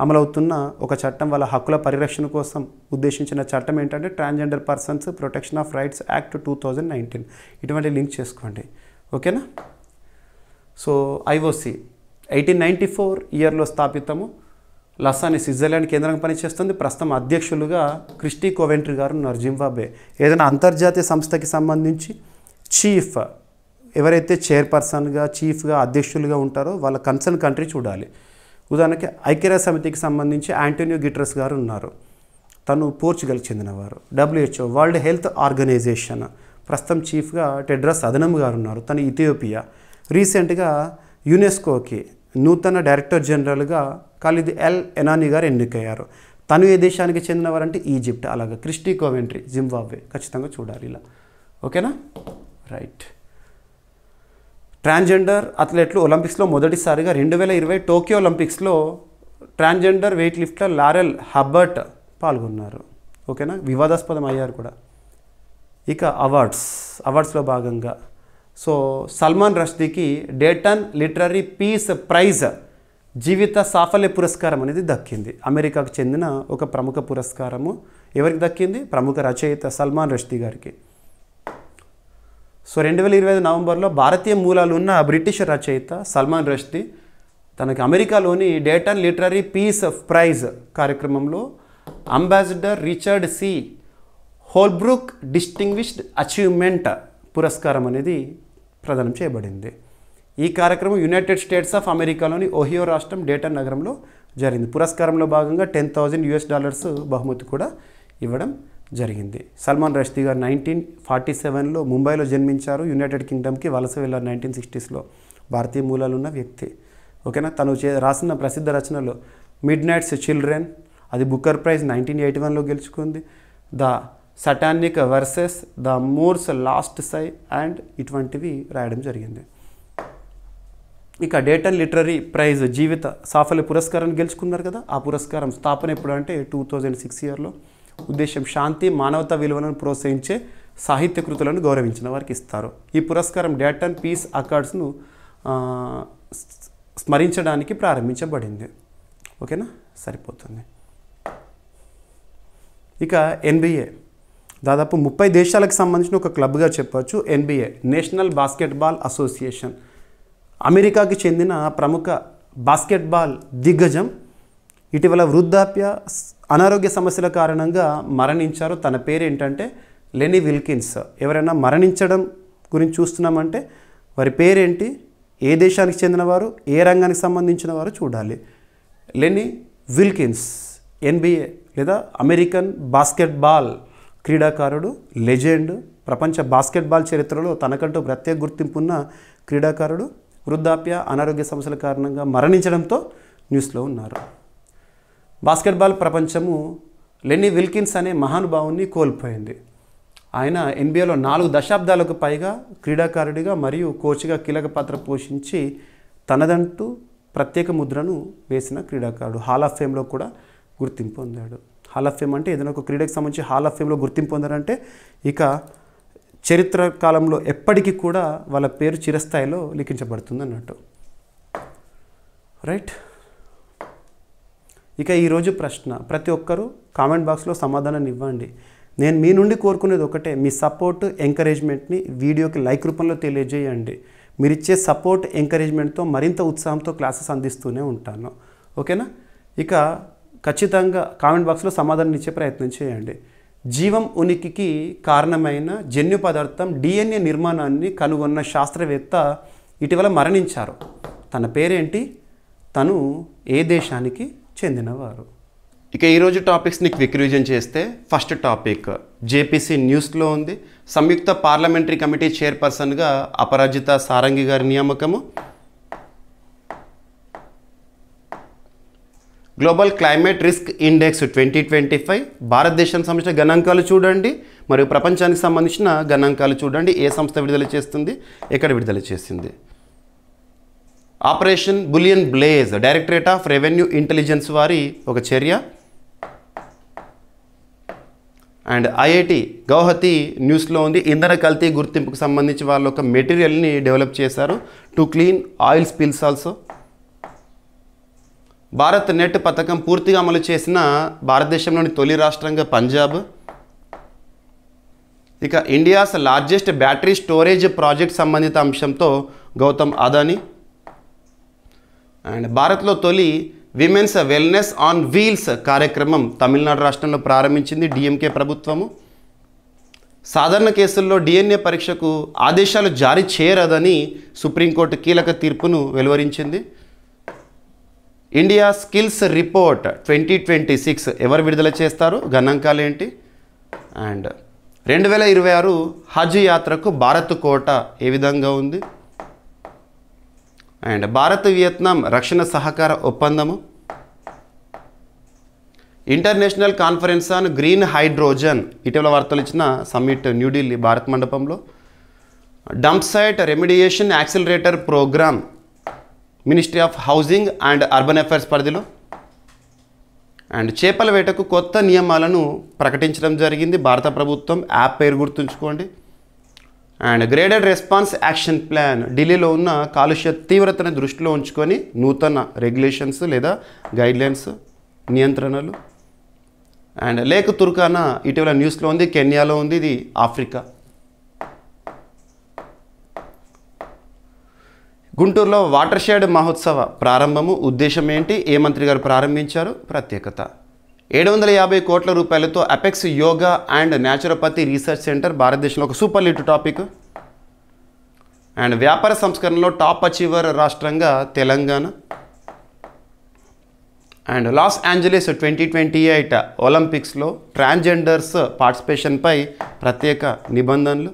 అమలవుతున్న ఒక చట్టం, వాళ్ళ హక్కుల పరిరక్షణ కోసం ఉద్దేశించిన చట్టం ఏంటంటే transgender persons protection of rights act 2019. ఇటువంటి లింక్ చేసుకోండి. ఓకేనా? సో ఐఓసీ 1894 ఇయర్లో స్థాపితము. లసాని స్విట్జర్లాండ్ కేంద్రంగా పనిచేస్తుంది. ప్రస్తుతం అధ్యక్షులుగా క్రిస్టీ కోవెంట్రీ గారు ఉన్నారు, జింబాబ్వే. ఏదైనా అంతర్జాతీయ సంస్థకి సంబంధించి చీఫ్ ఎవరైతే చైర్పర్సన్గా చీఫ్గా అధ్యక్షులుగా ఉంటారో వాళ్ళ కన్సర్న్ కంట్రీ చూడాలి. ఉదాహరణకి ఐక్యరాజ్య సమితికి సంబంధించి ఆంటోనియో గిటరస్ గారు ఉన్నారు, తను పోర్చుగల్కి చెందినవారు. WHO వరల్డ్ హెల్త్ ఆర్గనైజేషన్ ప్రస్తుతం చీఫ్గా టెడ్రస్ అదనం గారు ఉన్నారు, తను ఇథియోపియా. రీసెంట్గా యునెస్కోకి నూతన డైరెక్టర్ జనరల్గా ఖాలిద్ ఎల్ ఎనానీ గారు ఎన్నికయ్యారు. తను ఏ దేశానికి చెందినవారంటే ఈజిప్ట్. అలాగా క్రిస్టీ కోవెంట్రీ జింబాబ్వే. ఖచ్చితంగా చూడాలి ఇలా. ఓకేనా? రైట్. ట్రాన్స్జెండర్ అథ్లెట్లు ఒలింపిక్స్లో మొదటిసారిగా 2020 టోక్యో ఒలింపిక్స్లో transgender weightlifter Laurel Hubbard పాల్గొన్నారు. ఓకేనా? వివాదాస్పదం అయ్యారు కూడా. ఇక అవార్డ్స్లో భాగంగా సో సల్మాన్ రష్దీకి డేటన్ లిటరరీ పీస్ ప్రైజ్ జీవిత సాఫల్య పురస్కారం అనేది దక్కింది. అమెరికాకు చెందిన ఒక ప్రముఖ పురస్కారము. ఎవరికి దక్కింది? ప్రముఖ రచయిత సల్మాన్ రష్దీ గారికి. సో 2025 నవంబర్లో భారతీయ మూలాలు ఉన్న బ్రిటిష్ రచయిత సల్మాన్ రష్దీ తనకి అమెరికాలోని డేటన్ లిటరరీ పీస్ ప్రైజ్ కార్యక్రమంలో ambassador Richard C Holbrooke distinguished achievement పురస్కారం అనేది ప్రదానం చేయబడింది. ఈ కార్యక్రమం యునైటెడ్ స్టేట్స్ ఆఫ్ అమెరికాలోని ఓహియో రాష్ట్రం డేటన్ నగరంలో జరిగింది. పురస్కారంలో భాగంగా $10,000 బహుమతి కూడా ఇవ్వడం జరిగింది. సల్మాన్ రష్దీ గారు 1947లో ముంబైలో జన్మించారు. యునైటెడ్ కింగ్డమ్కి వలస వెళ్ళారు 1960స్లో. భారతీయ మూలాలు ఉన్న వ్యక్తి. ఓకేనా? తను రాసిన ప్రసిద్ధ రచనలు మిడ్ నైట్స్ చిల్డ్రన్, అది బుకర్ ప్రైజ్ 1981లో గెలుచుకుంది. The Satanic verses the Moor's last sigh and ఇటువంటివి రాయడం జరిగింది. ఇక డేటన్ లిటరరీ ప్రైజ్ జీవిత సాఫల్య పురస్కారాన్ని గెలుచుకున్నారు కదా, ఆ పురస్కారం స్థాపన ఎప్పుడు అంటే 2006 ఇయర్లో. ఉద్దేశం శాంతి, మానవతా విలువలను ప్రోత్సహించే సాహిత్య కృతులను గౌరవించిన వారికి ఇస్తారు. ఈ పురస్కారం డేటన్ పీస్ అకార్డ్స్ను స్మరించడానికి ప్రారంభించబడింది. ఓకేనా? సరిపోతుంది. ఇక NBA దాదాపు 30 దేశాలకు సంబంధించిన ఒక క్లబ్గా చెప్పవచ్చు. NBA నేషనల్ బాస్కెట్బాల్ అసోసియేషన్ అమెరికాకి చెందిన ప్రముఖ బాస్కెట్బాల్ దిగ్గజం ఇటీవల వృద్ధాప్య అనారోగ్య సమస్యల కారణంగా మరణించారు. తన పేరు ఏంటంటే లెనీ విల్కిన్స్. ఎవరైనా మరణించడం గురించి చూస్తున్నామంటే వారి పేరేంటి, ఏ దేశానికి చెందినవారు, ఏ రంగానికి సంబంధించిన వారు చూడాలి. లెనీ విల్కిన్స్ NBA లేదా అమెరికన్ బాస్కెట్బాల్ క్రీడాకారుడు, లెజెండ్, ప్రపంచ బాస్కెట్బాల్ చరిత్రలో తనకంటూ ప్రత్యేక గుర్తింపు ఉన్న క్రీడాకారుడు. వృద్ధాప్య అనారోగ్య సమస్యల కారణంగా మరణించడంతో న్యూస్లో ఉన్నారు. బాస్కెట్బాల్ ప్రపంచము లెనీ విల్కిన్స్ అనే మహానుభావుని కోల్పోయింది. ఆయన NBAలో 4 దశాబ్దాలకు పైగా క్రీడాకారుడిగా మరియు కోచ్గా కీలక పాత్ర పోషించి తనదంటూ ప్రత్యేక ముద్రను వేసిన క్రీడాకారుడు. హాల్ ఆఫ్ ఫేమ్లో కూడా గుర్తింపు పొందాడు. హాల్ ఆఫ్ ఫేమ్ అంటే ఏదైనా ఒక క్రీడకు సంబంధించి హాల్ ఆఫ్ ఫేమ్లో గుర్తింపు పొందారంటే ఇక చరిత్ర కాలంలో ఎప్పటికీ కూడా వాళ్ళ పేరు చిరస్థాయిలో లిఖించబడుతుంది అన్నట్టు. రైట్. ఇక ఈరోజు ప్రశ్న ప్రతి ఒక్కరూ కామెంట్ బాక్స్లో సమాధానాన్ని ఇవ్వండి. నేను మీ నుండి కోరుకునేది ఒకటే, మీ సపోర్ట్ ఎంకరేజ్మెంట్ని వీడియోకి లైక్ రూపంలో తెలియజేయండి. మీరు ఇచ్చే సపోర్ట్ ఎంకరేజ్మెంట్తో మరింత ఉత్సాహంతో క్లాసెస్ అందిస్తూనే ఉంటాను. ఓకేనా? ఇక ఖచ్చితంగా కామెంట్ బాక్స్లో సమాధానం ఇచ్చే ప్రయత్నం చేయండి. జీవం ఉనికికి కారణమైన జన్యు పదార్థం DNA నిర్మాణాన్ని కనుగొన్న శాస్త్రవేత్త ఇటీవల మరణించారు. తన పేరేంటి? తను ఏ దేశానికి చెందినవారు? ఇక ఈరోజు టాపిక్స్ని క్విక్ రివిజన్ చేస్తే ఫస్ట్ టాపిక్ జేపీసీ న్యూస్లో ఉంది. సంయుక్త పార్లమెంటరీ కమిటీ చైర్పర్సన్గా అపరాజిత సారంగి గారి నియామకము. గ్లోబల్ క్లైమేట్ రిస్క్ ఇండెక్స్ 2025 భారతదేశానికి సంబంధించిన గణాంకాలు చూడండి, మరియు ప్రపంచానికి సంబంధించిన గణాంకాలు చూడండి. ఏ సంస్థ విడుదల చేస్తుంది, ఎక్కడ విడుదల చేసింది. Operation bullion blaze directorate of revenue intelligence వారి ఒక చర్య. అండ్ ఐఐటి గౌహతి న్యూస్లో ఉంది. ఇంధన కల్తీ గుర్తింపుకు సంబంధించి వాళ్ళు ఒక మెటీరియల్ని డెవలప్ చేశారు to clean oil spills also. Bharat net పథకం పూర్తిగా అమలు చేసిన భారతదేశంలోని తొలి రాష్ట్రంగా పంజాబ్. ఇక India's largest battery storage project సంబంధిత అంశంతో గౌతమ్ అదానీ. అండ్ భారత్లో తొలి విమెన్స్ వెల్నెస్ ఆన్ వీల్స్ కార్యక్రమం తమిళనాడు రాష్ట్రంలో ప్రారంభించింది డిఎంకే ప్రభుత్వము. సాధారణ కేసుల్లో DNA పరీక్షకు ఆదేశాలు జారీ చేయరాదని సుప్రీంకోర్టు కీలక తీర్పును వెలువరించింది. ఇండియా స్కిల్స్ రిపోర్ట్ 2026 ఎవరు విడుదల చేస్తారు, గణాంకాలు ఏంటి. అండ్ 2026 హజ్ యాత్రకు భారత్ కోటా ఏ విధంగా ఉంది. అండ్ భారత్ వియత్నాం రక్షణ సహకార ఒప్పందము. International conference on green hydrogen ఇటీవల వార్తలు ఇచ్చిన సమ్మిట్ న్యూఢిల్లీ భారత్ మండపంలో. Dump site remediation accelerator programme ministry of housing and urban affairs పరిధిలో. అండ్ చేపల వేటకు కొత్త నియమాలను ప్రకటించడం జరిగింది భారత ప్రభుత్వం. యాప్ పేరు గుర్తుంచుకోండి. And graded response action plan ఢిల్లీలో ఉన్న కాలుష్య తీవ్రతను దృష్టిలో ఉంచుకొని నూతన రెగ్యులేషన్స్ లేదా గైడ్లైన్స్ నియంత్రణలు. అండ్ లేక్ తుర్కానా ఇటీవల న్యూస్లో ఉంది, కెన్యాలో ఉంది, ఇది ఆఫ్రికా. గుంటూరులో వాటర్ షెడ్ మహోత్సవ ప్రారంభము. ఉద్దేశం ఏంటి, ఏ మంత్రి గారు ప్రారంభించారు, ప్రత్యేకత. 750 కోట్ల రూపాయలతో apex yoga and naturopathy research centre భారతదేశంలో ఒక సూపర్ లిట్ టాపిక్. అండ్ వ్యాపార సంస్కరణలో టాప్ అచీవర్ రాష్ట్రంగా తెలంగాణ. అండ్ లాస్ ఏంజలీస్ 2028 ఒలింపిక్స్లో ట్రాన్స్జెండర్స్ పార్టిసిపేషన్పై ప్రత్యేక నిబంధనలు.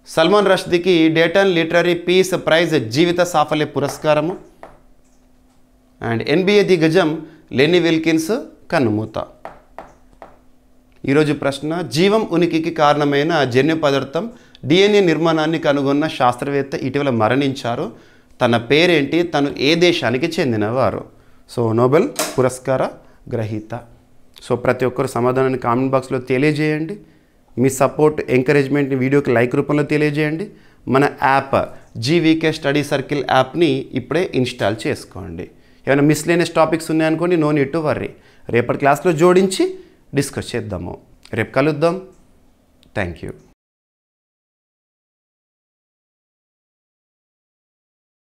సల్మాన్ రష్దీకి డేటన్ లిటరరీ పీస్ ప్రైజ్ జీవిత సాఫల్య పురస్కారము. అండ్ NBA దిగ్గజం లెనీ విల్కిన్స్ కన్నుమూత. ఈరోజు ప్రశ్న జీవం ఉనికికి కారణమైన జన్యు పదార్థం DNA నిర్మాణాన్ని కనుగొన్న శాస్త్రవేత్త ఇటీవల మరణించారు. తన పేరేంటి, తను ఏ దేశానికి చెందినవారు. సో నోబెల్ పురస్కార గ్రహీత. సో ప్రతి ఒక్కరు సమాధానాన్ని కామెంట్ బాక్స్లో తెలియజేయండి. మీ సపోర్ట్ ఎంకరేజ్మెంట్ని వీడియోకి లైక్ రూపంలో తెలియజేయండి. మన యాప్ జీవీకే స్టడీ సర్కిల్ యాప్ని ఇప్పుడే ఇన్స్టాల్ చేసుకోండి. ఏమైనా మిస్లేనియస్ టాపిక్స్ ఉన్నాయనుకోండి, నో నీడ్ టు వర్రీ. రేపటి క్లాస్లో జోడించి డిస్కస్ చేద్దాము. రేపు కలుద్దాం. Thank you.